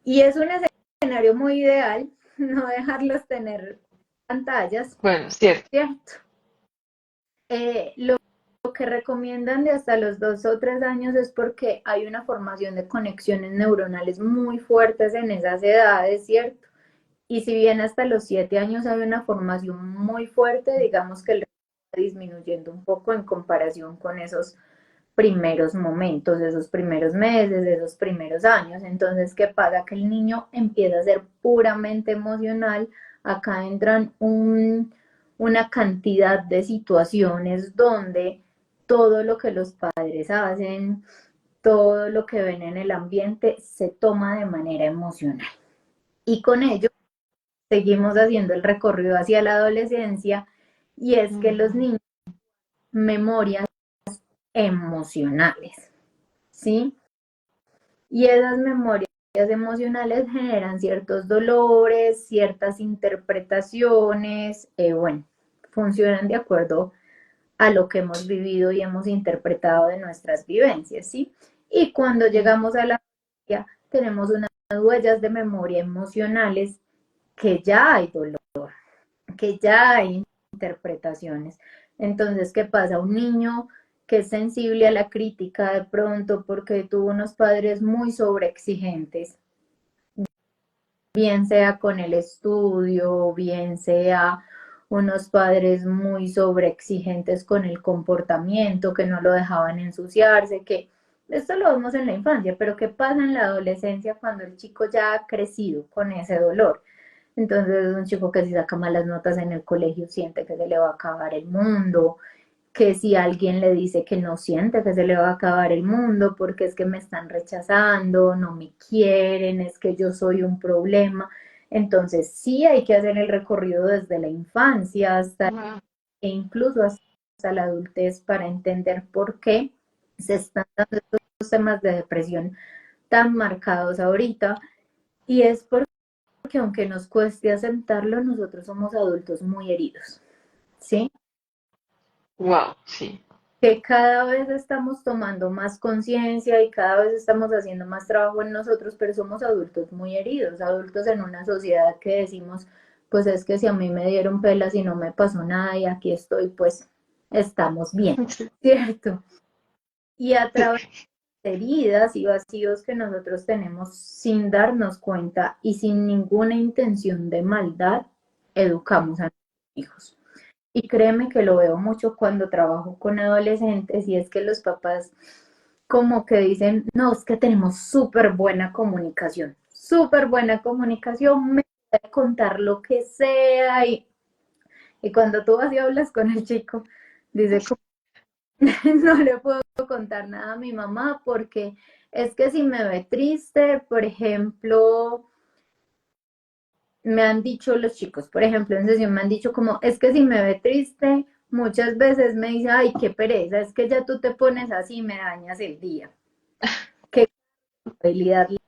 y es un escenario muy ideal no dejarlos tener pantallas, Bueno, cierto. ¿cierto? Lo que recomiendan de hasta los 2 o 3 años es porque hay una formación de conexiones neuronales muy fuertes en esas edades, ¿cierto? Y si bien hasta los 7 años hay una formación muy fuerte, digamos que el está disminuyendo un poco en comparación con esos primeros momentos, esos primeros meses, esos primeros años. Entonces, ¿qué pasa? Que el niño empieza a ser puramente emocional. Acá entran una cantidad de situaciones donde todo lo que los padres hacen, todo lo que ven en el ambiente se toma de manera emocional. Y con ello seguimos haciendo el recorrido hacia la adolescencia y es que los Ujú. niños memorias emocionales. ¿sí? Y esas memorias emocionales generan ciertos dolores, ciertas interpretaciones, bueno, funcionan de acuerdo a lo que hemos vivido y hemos interpretado de nuestras vivencias, ¿sí? Y cuando Sí. llegamos a la memoria, tenemos unas huellas de memoria emocionales que ya hay dolor, que ya hay interpretaciones. Entonces, ¿qué pasa? Un niño que es sensible a la crítica de pronto porque tuvo unos padres muy sobreexigentes, bien sea con el estudio, bien sea unos padres muy sobreexigentes con el comportamiento, que no lo dejaban ensuciarse, que esto lo vemos en la infancia, pero ¿qué pasa en la adolescencia cuando el chico ya ha crecido con ese dolor? Entonces es un chico que si saca malas notas en el colegio siente que se le va a acabar el mundo, que si alguien le dice que no siente que se le va a acabar el mundo porque es que me están rechazando, no me quieren, es que yo soy un problema. Entonces sí hay que hacer el recorrido desde la infancia hasta Wow. e incluso hasta la adultez para entender por qué se están dando estos temas de depresión tan marcados ahorita. Y es porque aunque nos cueste aceptarlo, nosotros somos adultos muy heridos, ¿sí? Wow, sí. Que cada vez estamos tomando más conciencia y cada vez estamos haciendo más trabajo en nosotros, pero somos adultos muy heridos, adultos en una sociedad que decimos, pues es que si a mí me dieron pelas y no me pasó nada y aquí estoy, pues estamos bien, ¿cierto? Y a través de heridas y vacíos que nosotros tenemos sin darnos cuenta y sin ninguna intención de maldad, educamos a nuestros hijos. Y créeme que lo veo mucho cuando trabajo con adolescentes y es que los papás como que dicen, no, es que tenemos súper buena comunicación, me puede contar lo que sea y cuando tú vas y hablas con el chico, dice, no le puedo contar nada a mi mamá porque es que si me ve triste, por ejemplo, me han dicho los chicos, por ejemplo, en sesión me han dicho como, es que si me ve triste, muchas veces me dice, ay, qué pereza, es que ya tú te pones así y me dañas el día. ¿Qué habilidad le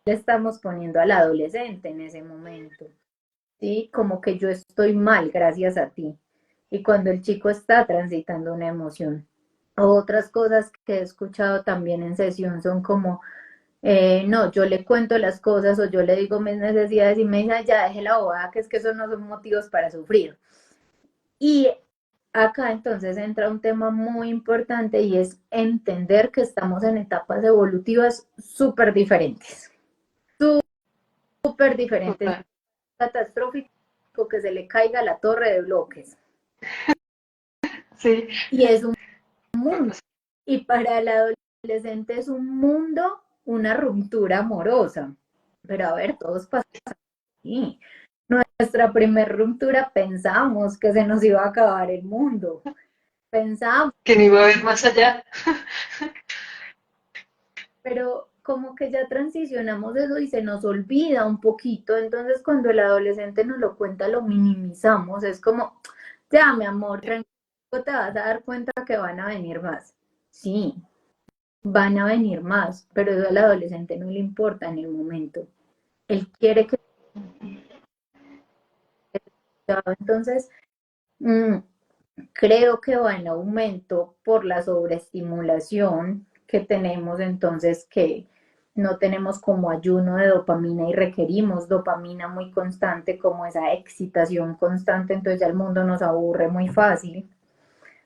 estamos poniendo al adolescente en ese momento? ¿Sí? Como que yo estoy mal gracias a ti. Y cuando el chico está transitando una emoción. Otras cosas que he escuchado también en sesión son como, no, yo le cuento las cosas o yo le digo mis necesidades y me dice, "Ay, ya deje la bobada, que es que esos no son motivos para sufrir". Y acá entonces entra un tema muy importante y es entender que estamos en etapas evolutivas súper diferentes, Total. catastrófico que se le caiga la torre de bloques. Sí. Y es un mundo. Y para el adolescente es un mundo, una ruptura amorosa. Pero a ver, todos pasan así. Nuestra primer ruptura pensamos que se nos iba a acabar el mundo. Pensamos, Que ni va a ver más allá. pero como que ya transicionamos eso y se nos olvida un poquito. Entonces, cuando el adolescente nos lo cuenta, lo minimizamos. Es como, ya, mi amor, tranquilo, te vas a dar cuenta que van a venir más. Sí, van a venir más, pero eso al adolescente no le importa en el momento. Él quiere que... Entonces, mm, creo que va en aumento por la sobreestimulación que tenemos, entonces que no tenemos como ayuno de dopamina y requerimos dopamina muy constante, como esa excitación constante, entonces ya el mundo nos aburre muy fácil,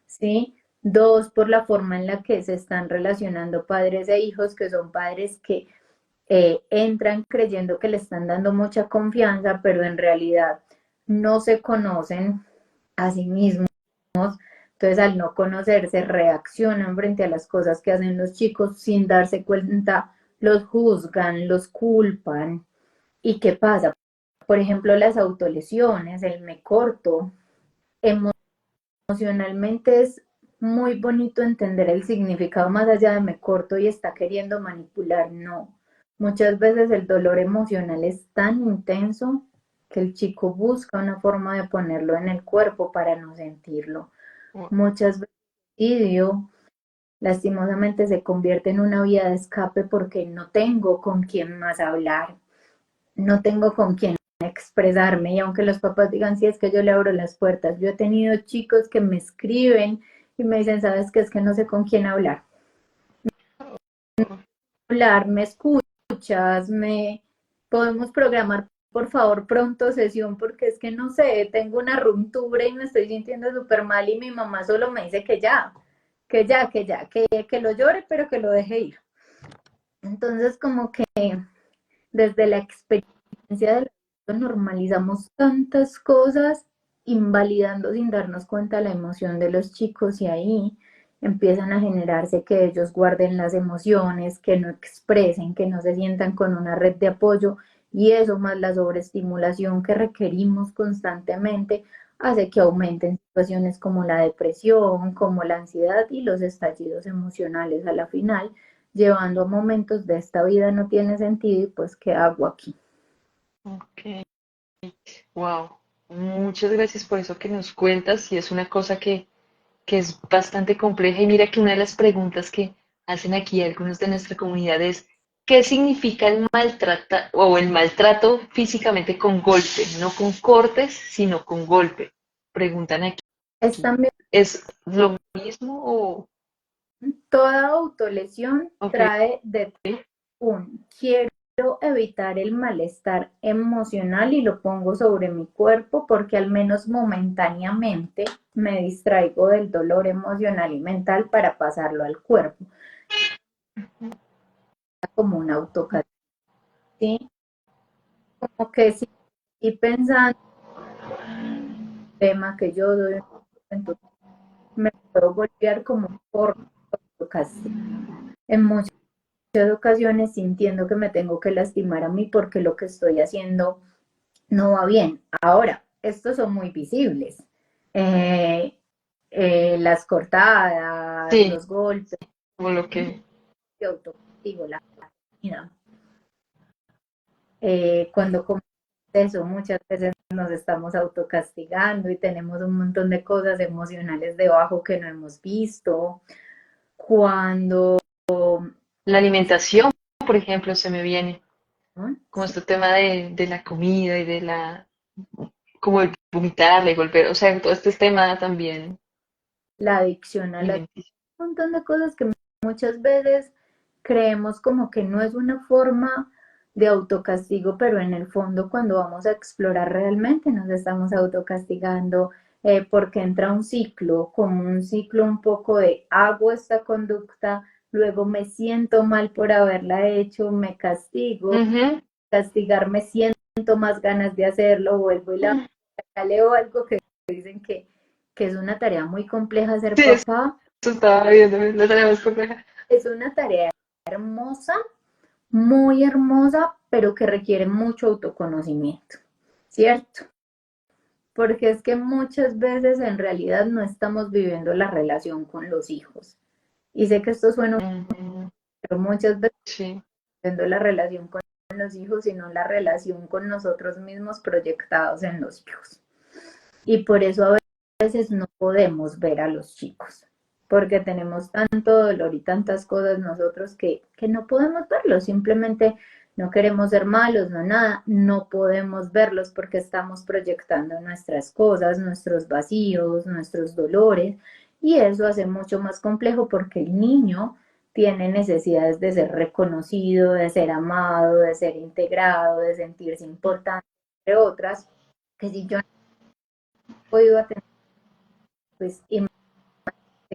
¿sí? Dos, por la forma en la que se están relacionando padres e hijos, que son padres que entran creyendo que le están dando mucha confianza, pero en realidad no se conocen a sí mismos. Entonces, al no conocerse, reaccionan frente a las cosas que hacen los chicos sin darse cuenta, los juzgan, los culpan. ¿Y qué pasa? Por ejemplo, las autolesiones, el me corto. Emocionalmente es muy bonito entender el significado más allá de me corto y está queriendo manipular. No. Muchas veces el dolor emocional es tan intenso que el chico busca una forma de ponerlo en el cuerpo para no sentirlo. Muchas veces suicidio lastimosamente se convierte en una vía de escape porque no tengo con quién más hablar, no tengo con quién expresarme y aunque los papás digan, sí, es que yo le abro las puertas, yo he tenido chicos que me escriben y me dicen, sabes qué, es que no sé con quién hablar, me escuchas, me podemos programar por favor pronto sesión porque es que no sé, tengo una ruptura y me estoy sintiendo súper mal y mi mamá solo me dice que ya, que lo llore pero que lo deje ir. Entonces como que desde la experiencia del normalizamos tantas cosas, invalidando sin darnos cuenta la emoción de los chicos y ahí empiezan a generarse que ellos guarden las emociones, que no expresen, que no se sientan con una red de apoyo y eso más la sobreestimulación que requerimos constantemente hace que aumenten situaciones como la depresión, como la ansiedad y los estallidos emocionales a la final llevando a momentos de esta vida no tiene sentido y pues ¿qué hago aquí? Ok, wow. Muchas gracias por eso que nos cuentas y es una cosa que es bastante compleja. Y mira que una de las preguntas que hacen aquí algunos de nuestra comunidad es, ¿qué significa el maltrata o el maltrato físicamente con golpe? No con cortes, sino con golpe. Preguntan aquí. Es también ¿Es lo mismo o...? toda autolesión Ok, trae de un quiero evitar el malestar emocional y lo pongo sobre mi cuerpo porque al menos momentáneamente me distraigo del dolor emocional y mental para pasarlo al cuerpo, como un autocastigo, ¿sí? Como que si estoy pensando en el tema que yo doy, entonces me puedo golpear como por autocastigo. En muchas ocasiones sintiendo que me tengo que lastimar a mí porque lo que estoy haciendo no va bien. Ahora, estos son muy visibles. Eh, las cortadas, sí, los golpes, como lo que... de autocastigo, la comida. Cuando comemos eso, muchas veces nos estamos autocastigando y tenemos un montón de cosas emocionales debajo que no hemos visto. Cuando, La alimentación, por ejemplo, se me viene, ¿no? como este tema de la comida y de la, como el vomitar, el golpear, o sea, todo este tema también La adicción a la alimenticio. un montón de cosas que muchas veces creemos como que no es una forma de autocastigo, pero en el fondo cuando vamos a explorar realmente nos estamos autocastigando porque entra un ciclo, como un ciclo un poco de hago esta conducta, luego me siento mal por haberla hecho, me castigo, Ujú. castigarme siento más ganas de hacerlo, vuelvo y la leo algo que dicen que es una tarea muy compleja ser Sí, eso papá, estaba viendo, la tenemos compleja. es una tarea hermosa, muy hermosa, pero que requiere mucho autoconocimiento, ¿cierto? Porque es que muchas veces en realidad no estamos viviendo la relación con los hijos. Y sé que esto suena, Ujú. pero muchas veces Sí, viviendo la relación con los hijos, sino la relación con nosotros mismos proyectados en los hijos. Y por eso a veces no podemos ver a los chicos, porque tenemos tanto dolor y tantas cosas nosotros que no podemos verlos, simplemente no queremos ser malos, no nada, no podemos verlos porque estamos proyectando nuestras cosas, nuestros vacíos, nuestros dolores, y eso hace mucho más complejo porque el niño tiene necesidades de ser reconocido, de ser amado, de ser integrado, de sentirse importante, entre otras, que si yo no he podido atender, pues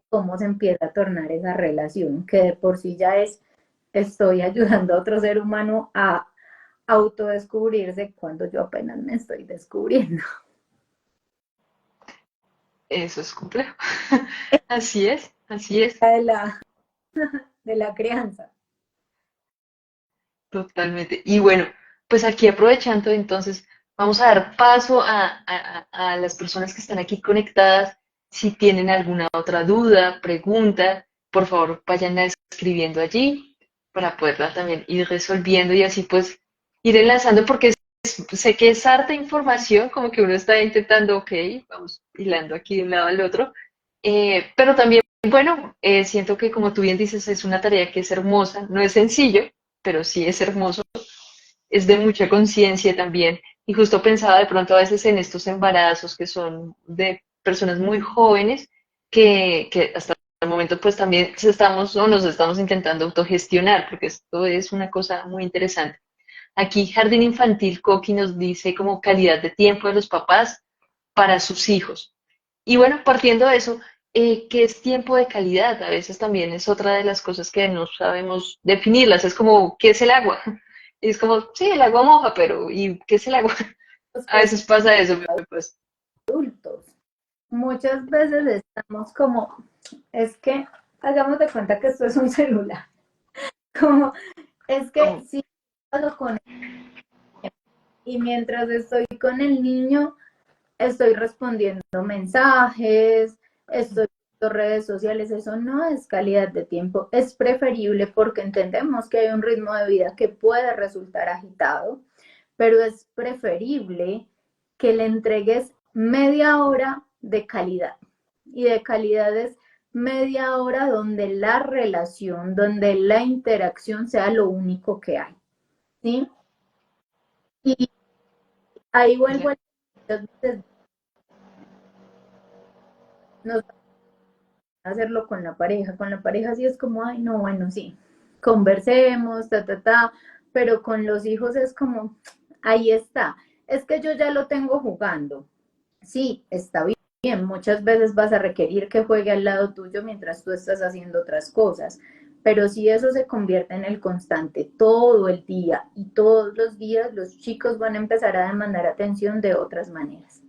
cómo se empieza a tornar esa relación, que de por sí ya es, estoy ayudando a otro ser humano a autodescubrirse cuando yo apenas me estoy descubriendo. eso es complejo. Así es, así es, De de la crianza. totalmente. Y bueno, pues aquí aprovechando, entonces, vamos a dar paso a las personas que están aquí conectadas. Si tienen alguna otra duda, pregunta, por favor, vayan escribiendo allí para poderla también ir resolviendo y así pues ir enlazando porque sé que es harta información, como que uno está intentando, ok, vamos hilando aquí de un lado al otro, pero también bueno, siento que como tú bien dices, es una tarea que es hermosa, no es sencillo, pero sí es hermoso, es de mucha conciencia también. Y justo pensaba de pronto a veces en estos embarazos que son de personas muy jóvenes que hasta el momento pues también estamos o nos estamos intentando autogestionar, porque esto es una cosa muy interesante. Aquí Jardín Infantil Coqui nos dice como calidad de tiempo de los papás para sus hijos. Y bueno, partiendo de eso, ¿qué es tiempo de calidad? A veces también es otra de las cosas que no sabemos definirlas. Es como, ¿qué es el agua? Y es como, sí, el agua moja, pero ¿y qué es el agua? Los A pues veces pasa eso, pues. adultos. Muchas veces estamos como, es que hagamos de cuenta que esto es un celular. Como, es que Como, si hablo con él y mientras estoy con el niño, estoy respondiendo mensajes, estoy viendo redes sociales, eso no es calidad de tiempo, es preferible porque entendemos que hay un ritmo de vida que puede resultar agitado, pero es preferible que le entregues media hora de calidad. Y de calidad es media hora donde la relación, donde la interacción sea lo único que hay, ¿sí? Y ahí vuelvo ya, a nos hacerlo con la pareja sí es como, ay, no, bueno, sí, conversemos, pero con los hijos es como, ahí está, es que yo ya lo tengo jugando, sí, está bien, muchas veces vas a requerir que juegue al lado tuyo mientras tú estás haciendo otras cosas, pero si eso se convierte en el constante todo el día y todos los días, los chicos van a empezar a demandar atención de otras maneras.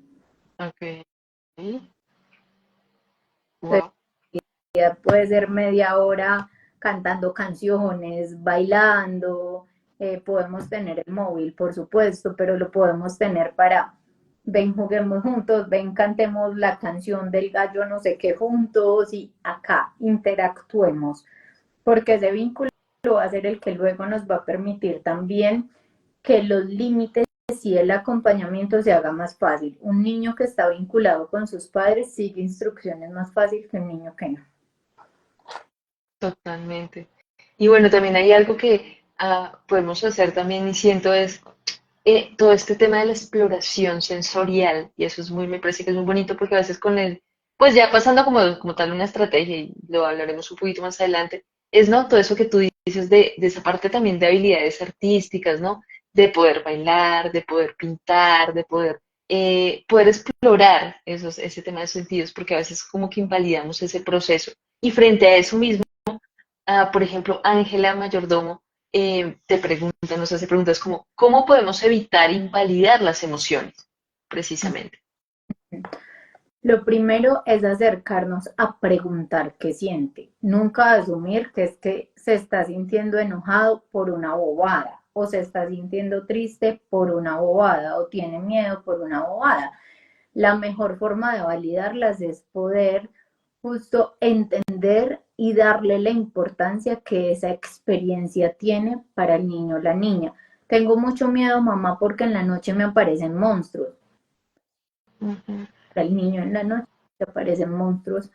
ok. Entonces, Wow. puede ser media hora cantando canciones, bailando, podemos tener el móvil, por supuesto, pero lo podemos tener para, ven, juguemos juntos, ven, cantemos la canción del gallo no sé qué juntos y acá interactuemos, porque ese vínculo va a ser el que luego nos va a permitir también que los límites y el acompañamiento se haga más fácil. Un niño que está vinculado con sus padres sigue instrucciones más fácil que un niño que no. Totalmente. Y bueno, también hay algo que podemos hacer también y siento es todo este tema de la exploración sensorial, y eso es muy, me parece que es muy bonito porque a veces con el, pues ya pasando como tal una estrategia, y lo hablaremos un poquito más adelante, es, ¿no? Todo eso que tú dices de esa parte también de habilidades artísticas, ¿no? De poder bailar, de poder pintar, de poder explorar ese tema de sentidos, porque a veces como que invalidamos ese proceso. Y frente a eso mismo, por ejemplo, Ángela Mayordomo te pregunta, nos hace preguntas como, ¿cómo podemos evitar invalidar las emociones? Precisamente. Lo primero es acercarnos a preguntar qué siente. Nunca asumir que es que se está sintiendo enojado por una bobada o se está sintiendo triste por una bobada o tiene miedo por una bobada. La mejor forma de validarlas es poder justo entender y darle la importancia que esa experiencia tiene para el niño o la niña. Tengo mucho miedo, mamá, porque en la noche me aparecen monstruos. Ujú. Para el niño en la noche te aparecen monstruos.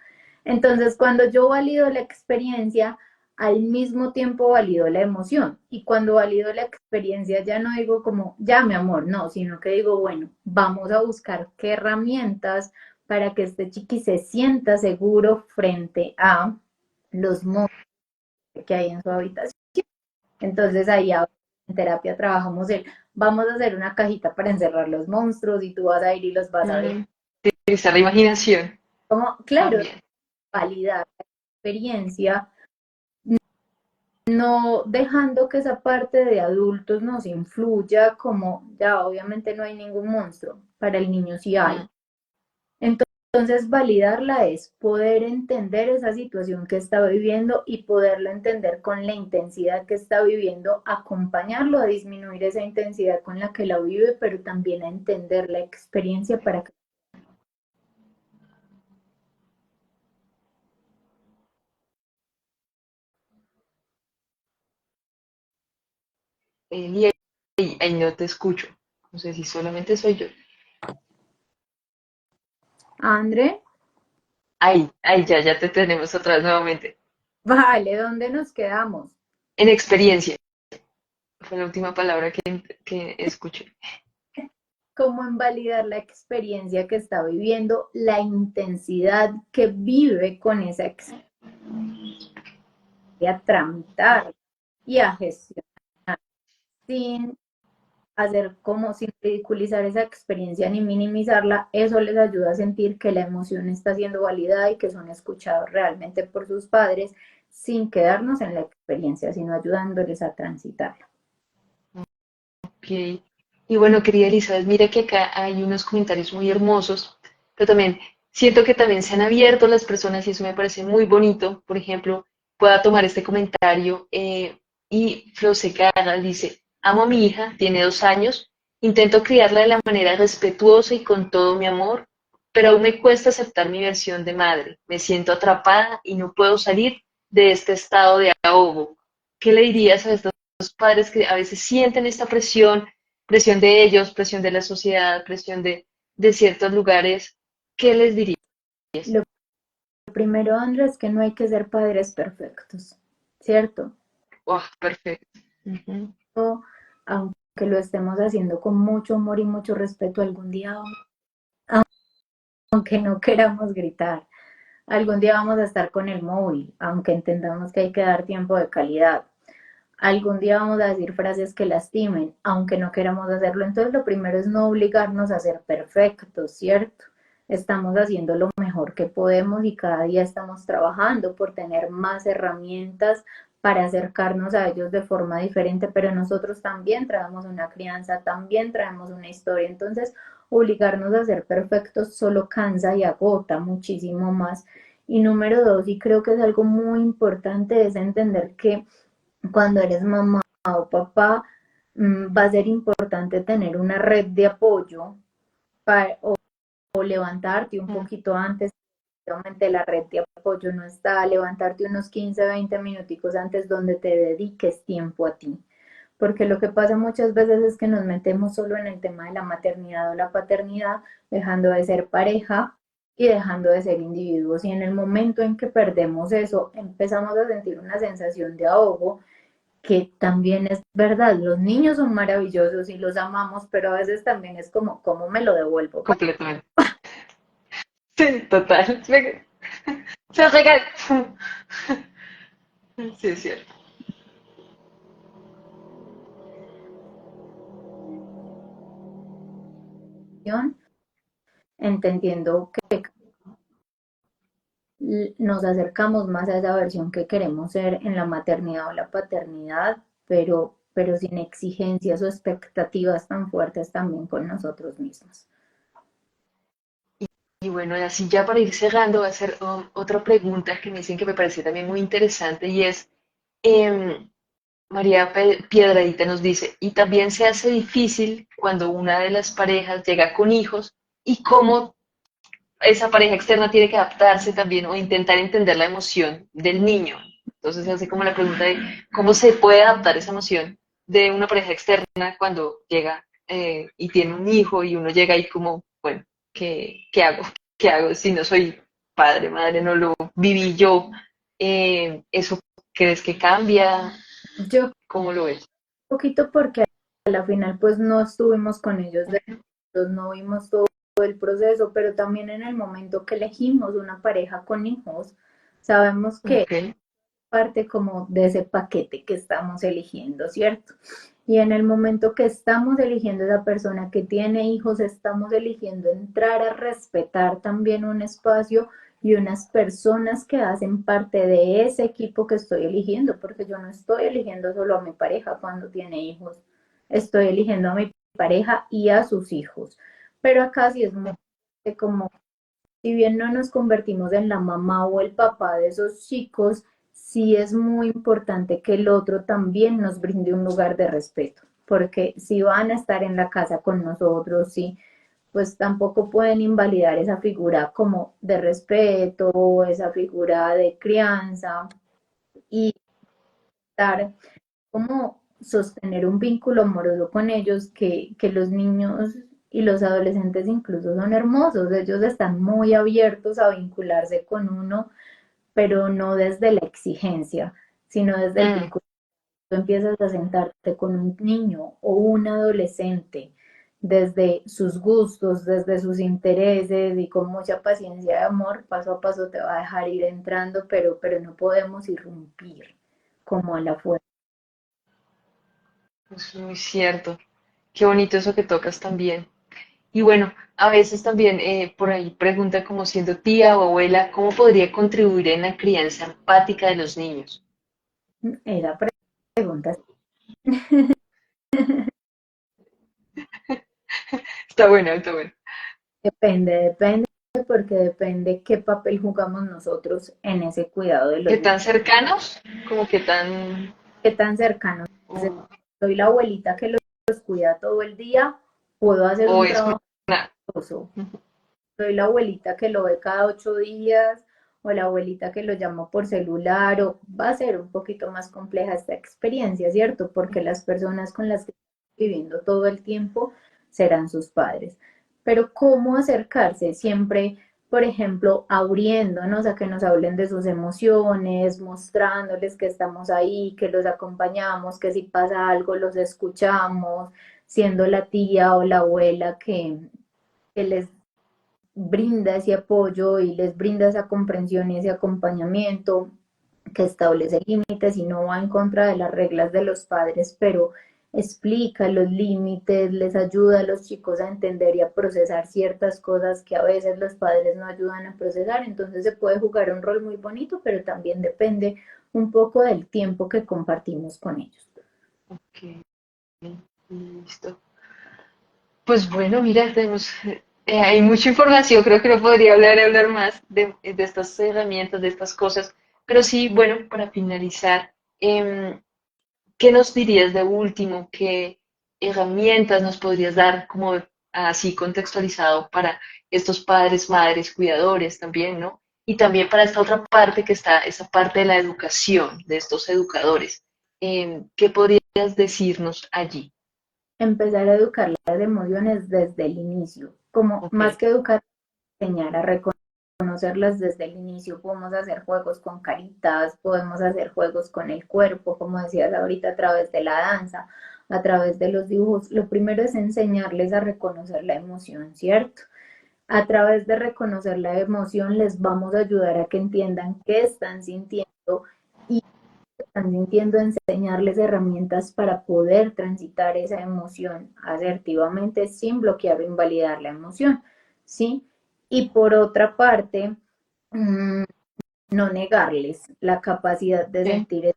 Entonces, cuando yo valido la experiencia, al mismo tiempo valido la emoción. Y cuando valido la experiencia, ya no digo como, ya mi amor, no, sino que digo, bueno, vamos a buscar qué herramientas para que este chiqui se sienta seguro frente a los monstruos que hay en su habitación. Entonces ahí en terapia trabajamos el, vamos a hacer una cajita para encerrar los monstruos y tú vas a ir y los vas a ver. Mm, utilizar la imaginación Como, claro, también. validar la experiencia, no dejando que esa parte de adultos nos influya como ya obviamente no hay ningún monstruo, para el niño sí hay. Mm, Entonces, validarla es poder entender esa situación que está viviendo y poderlo entender con la intensidad que está viviendo, acompañarlo a disminuir esa intensidad con la que la vive, pero también a entender la experiencia para que y ahí no te escucho. No sé si solamente soy yo. André, Ya te tenemos otra vez nuevamente. Vale, ¿dónde nos quedamos? En experiencia, fue la última palabra que escuché. Cómo invalidar la experiencia que está viviendo, la intensidad que vive con esa experiencia, a tramitar y a gestionar sin hacer como sin ridiculizar esa experiencia ni minimizarla. Eso les ayuda a sentir que la emoción está siendo validada y que son escuchados realmente por sus padres sin quedarnos en la experiencia, sino ayudándoles a transitarla. Ok. Y bueno, querida Elizabeth, mira que acá hay unos comentarios muy hermosos, pero también siento que también se han abierto las personas y eso me parece muy bonito. Por ejemplo, pueda tomar este comentario y Flosegara dice, amo a mi hija, tiene 2 años, intento criarla de la manera respetuosa y con todo mi amor, pero aún me cuesta aceptar mi versión de madre. Me siento atrapada y no puedo salir de este estado de ahogo. ¿Qué le dirías a estos padres que a veces sienten esta presión, presión de ellos, presión de la sociedad, presión de ciertos lugares? ¿Qué les dirías? Lo primero, Andrés, es que no hay que ser padres perfectos, ¿cierto? Oh, perfecto. Ujú. Aunque lo estemos haciendo con mucho amor y mucho respeto, algún día, aunque no queramos gritar, algún día vamos a estar con el móvil, aunque entendamos que hay que dar tiempo de calidad. Algún día vamos a decir frases que lastimen, aunque no queramos hacerlo. Entonces, lo primero es no obligarnos a ser perfectos, ¿cierto? Estamos haciendo lo mejor que podemos y cada día estamos trabajando por tener más herramientas para acercarnos a ellos de forma diferente, pero nosotros también traemos una crianza, también traemos una historia. Entonces, obligarnos a ser perfectos solo cansa y agota muchísimo más. Y número dos, y creo que es algo muy importante, es entender que cuando eres mamá o papá, va a ser importante tener una red de apoyo o levantarte un poquito antes. Obviamente la red de apoyo no está, levantarte unos 15, 20 minuticos antes donde te dediques tiempo a ti. Porque lo que pasa muchas veces es que nos metemos solo en el tema de la maternidad o la paternidad, dejando de ser pareja y dejando de ser individuos. Y en el momento en que perdemos eso, empezamos a sentir una sensación de ahogo que también es verdad, los niños son maravillosos y los amamos, pero a veces también es como, ¿cómo me lo devuelvo? Completamente. Sí, total. Se regal. Sí, es cierto. Entendiendo que nos acercamos más a esa versión que queremos ser en la maternidad o la paternidad, pero sin exigencias o expectativas tan fuertes también con nosotros mismos. Y bueno, así ya para ir cerrando, voy a hacer otra pregunta que me dicen que me parece también muy interesante y es, em, María Piedradita nos dice, y también se hace difícil cuando una de las parejas llega con hijos y cómo esa pareja externa tiene que adaptarse también o intentar entender la emoción del niño. Entonces se hace como la pregunta de cómo se puede adaptar esa emoción de una pareja externa cuando llega y tiene un hijo y uno llega y como, bueno, ¿qué hago? ¿Qué hago si no soy padre, madre, no lo viví yo? ¿Eso crees que cambia? Yo ¿Cómo lo ves? un poquito porque a la final pues no estuvimos con ellos, no vimos todo el proceso, pero también en el momento que elegimos una pareja con hijos, sabemos que Ok. parte como de ese paquete que estamos eligiendo, ¿cierto? Y en el momento que estamos eligiendo esa persona que tiene hijos, estamos eligiendo entrar a respetar también un espacio y unas personas que hacen parte de ese equipo que estoy eligiendo, porque yo no estoy eligiendo solo a mi pareja cuando tiene hijos, estoy eligiendo a mi pareja y a sus hijos. Pero acá sí es muy como si bien no nos convertimos en la mamá o el papá de esos chicos, sí es muy importante que el otro también nos brinde un lugar de respeto, porque si van a estar en la casa con nosotros, sí, pues tampoco pueden invalidar esa figura como de respeto, esa figura de crianza y dar como sostener un vínculo amoroso con ellos que los niños y los adolescentes incluso son hermosos, ellos están muy abiertos a vincularse con uno, pero no desde la exigencia, sino desde el Mm, vínculo. Tú empiezas a sentarte con un niño o un adolescente desde sus gustos, desde sus intereses y con mucha paciencia y amor, paso a paso te va a dejar ir entrando, pero no podemos irrumpir como a la fuerza. es muy cierto. Qué bonito eso que tocas también. Y bueno, a veces también por ahí pregunta como siendo tía o abuela, ¿cómo podría contribuir en la crianza empática de los niños? Esa pregunta Está bueno, está bueno. depende, porque depende qué papel jugamos nosotros en ese cuidado de ¿Qué los niños, tan cercanos? Como que tan... qué tan cercanos. o, Soy la abuelita que los cuida todo el día, puedo hacer o un es trabajo una... hermoso. Soy la abuelita que lo ve cada 8 días o la abuelita que lo llama por celular o va a ser un poquito más compleja esta experiencia, ¿cierto? Porque las personas con las que estoy viviendo todo el tiempo serán sus padres. Pero ¿cómo acercarse? Siempre, por ejemplo, abriéndonos a que nos hablen de sus emociones, mostrándoles que estamos ahí, que los acompañamos, que si pasa algo los escuchamos, siendo la tía o la abuela que les brinda ese apoyo y les brinda esa comprensión y ese acompañamiento, que establece límites y no va en contra de las reglas de los padres, pero explica los límites, les ayuda a los chicos a entender y a procesar ciertas cosas que a veces los padres no ayudan a procesar. Entonces se puede jugar un rol muy bonito, pero también depende un poco del tiempo que compartimos con ellos. Ok, listo. Pues bueno, mira, tenemos, hay mucha información, creo que no podría hablar más de estas herramientas, de estas cosas, pero sí, bueno, para finalizar, ¿qué nos dirías de último? ¿Qué herramientas nos podrías dar como así contextualizado para estos padres, madres, cuidadores también, ¿no? Y también para esta otra parte que está, esa parte de la educación, de estos educadores. ¿Qué podrías decirnos allí? Empezar a educar las emociones desde el inicio, como Ok. más que educar, enseñar a reconocerlas desde el inicio. Podemos hacer juegos con caritas, podemos hacer juegos con el cuerpo, como decías ahorita, a través de la danza, a través de los dibujos. Lo primero es enseñarles a reconocer la emoción, ¿cierto? A través de reconocer la emoción les vamos a ayudar a que entiendan qué están sintiendo y están sintiendo, enseñarles herramientas para poder transitar esa emoción asertivamente sin bloquear o invalidar la emoción, ¿sí? Y por otra parte, mmm, no negarles la capacidad de Sí. sentir,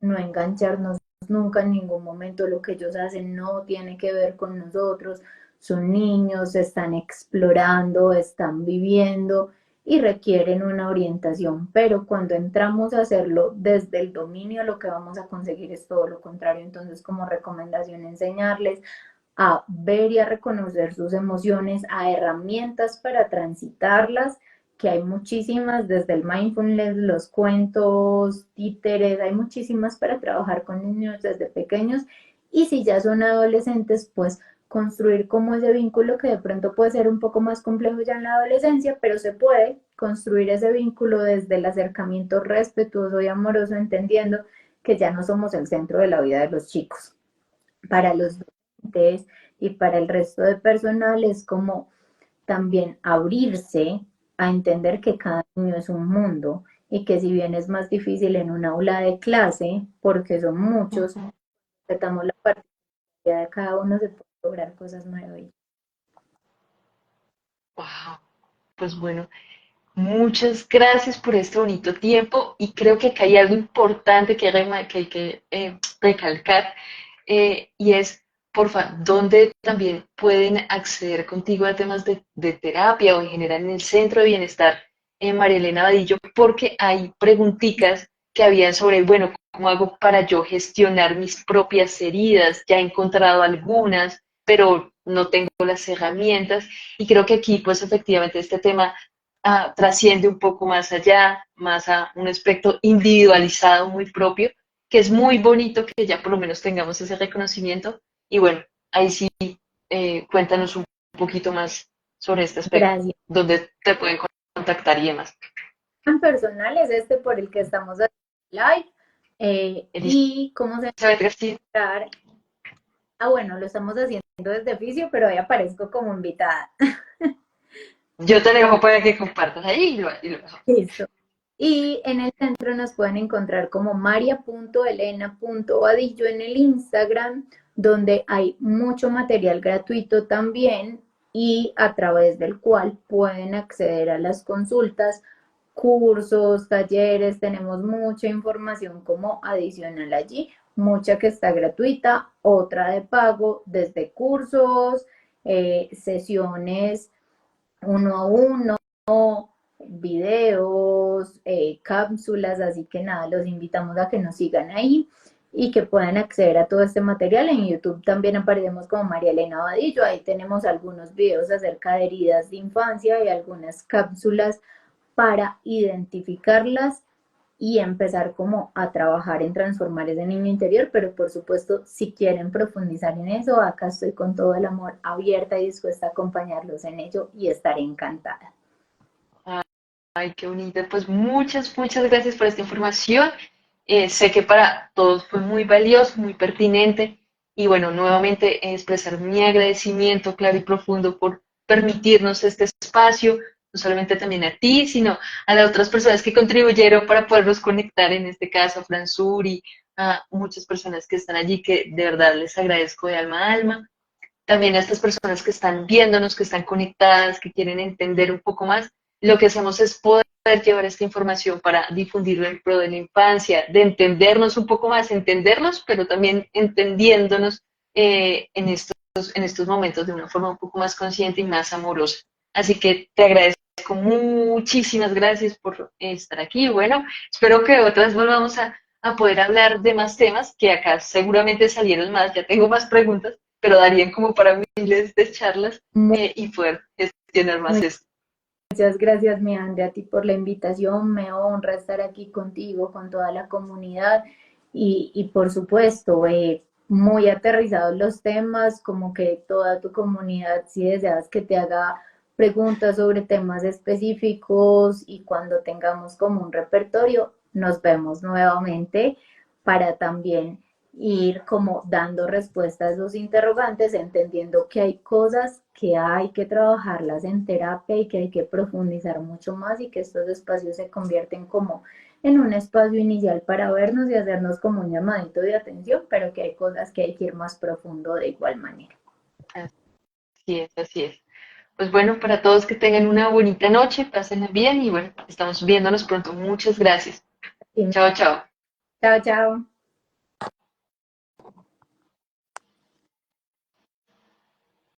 no engancharnos nunca en ningún momento, lo que ellos hacen no tiene que ver con nosotros, son niños, están explorando, están viviendo y requieren una orientación, pero cuando entramos a hacerlo desde el dominio, lo que vamos a conseguir es todo lo contrario. Entonces, como recomendación, enseñarles a ver y a reconocer sus emociones, a herramientas para transitarlas, que hay muchísimas, desde el mindfulness, los cuentos, títeres, hay muchísimas para trabajar con niños desde pequeños. Y si ya son adolescentes, pues construir como ese vínculo que de pronto puede ser un poco más complejo ya en la adolescencia, pero se puede construir ese vínculo desde el acercamiento respetuoso y amoroso, entendiendo que ya no somos el centro de la vida de los chicos. Para los docentes y para el resto de personal es como también abrirse a entender que cada niño es un mundo y que si bien es más difícil en un aula de clase, porque son muchos, Ujú. respetamos la particularidad de cada uno, se puede lograr cosas maravillosas. Wow. Pues bueno, muchas gracias por este bonito tiempo y creo que acá hay algo importante que hay que recalcar y es, porfa, ¿dónde también pueden acceder contigo a temas de terapia o en general en el Centro de Bienestar María Elena Vadillo? Porque hay preguntitas que habían sobre, bueno, ¿cómo hago para yo gestionar mis propias heridas? Ya he encontrado algunas, pero no tengo las herramientas y creo que aquí, pues efectivamente, este tema trasciende un poco más allá, más a un aspecto individualizado muy propio, que es muy bonito que ya por lo menos tengamos ese reconocimiento. Y bueno, ahí sí, cuéntanos un poquito más sobre este aspecto, Gracias. donde te pueden contactar y demás. Tan personal es este por el que estamos haciendo live. Y cómo se Elizabeth García, va. Ah, bueno, lo estamos haciendo desde Fisio, pero hoy aparezco como invitada. yo te dejo para que compartas ahí y lo dejo. Listo. Y en el centro nos pueden encontrar como maria.elena.vadillo en el Instagram, donde hay mucho material gratuito también y a través del cual pueden acceder a las consultas, cursos, talleres, tenemos mucha información como adicional allí, mucha que está gratuita, otra de pago, desde cursos, sesiones uno a uno, videos, cápsulas, así que nada, los invitamos a que nos sigan ahí y que puedan acceder a todo este material. En YouTube también aparecemos como María Elena Vadillo, ahí tenemos algunos videos acerca de heridas de infancia y algunas cápsulas para identificarlas y empezar como a trabajar en transformar ese niño interior, pero por supuesto, si quieren profundizar en eso, acá estoy con todo el amor abierta y dispuesta a acompañarlos en ello y estaré encantada. Ay, qué bonito. Pues muchas gracias por esta información. Sé que para todos fue muy valioso, muy pertinente. Y bueno, nuevamente expresar mi agradecimiento claro y profundo por permitirnos este espacio, no solamente también a ti, sino a las otras personas que contribuyeron para podernos conectar, en este caso a Fran Suri, a muchas personas que están allí, que de verdad les agradezco de alma a alma. También a estas personas que están viéndonos, que están conectadas, que quieren entender un poco más. Lo que hacemos es poder llevar esta información para difundirlo en pro de la infancia, de entendernos un poco más, entendernos, pero también entendiéndonos en estos momentos de una forma un poco más consciente y más amorosa. Así que te agradezco muchísimas gracias por estar aquí. Bueno, espero que otras volvamos a poder hablar de más temas, que acá seguramente salieron más, ya tengo más preguntas, pero darían como para miles de charlas y poder gestionar más esto. Muchas gracias, mi Andrea, a ti por la invitación. Me honra estar aquí contigo, con toda la comunidad y por supuesto, muy aterrizados los temas, como que toda tu comunidad, si deseas que te haga preguntas sobre temas específicos y cuando tengamos como un repertorio, nos vemos nuevamente para también ir como dando respuestas a esos interrogantes, entendiendo que hay cosas que hay que trabajarlas en terapia y que hay que profundizar mucho más y que estos espacios se convierten como en un espacio inicial para vernos y hacernos como un llamadito de atención, pero que hay cosas que hay que ir más profundo de igual manera. Así es, así es. Pues bueno, para todos que tengan una bonita noche, pásenla bien y bueno, estamos viéndonos pronto. Muchas gracias. Chao, chao. Chao, chao.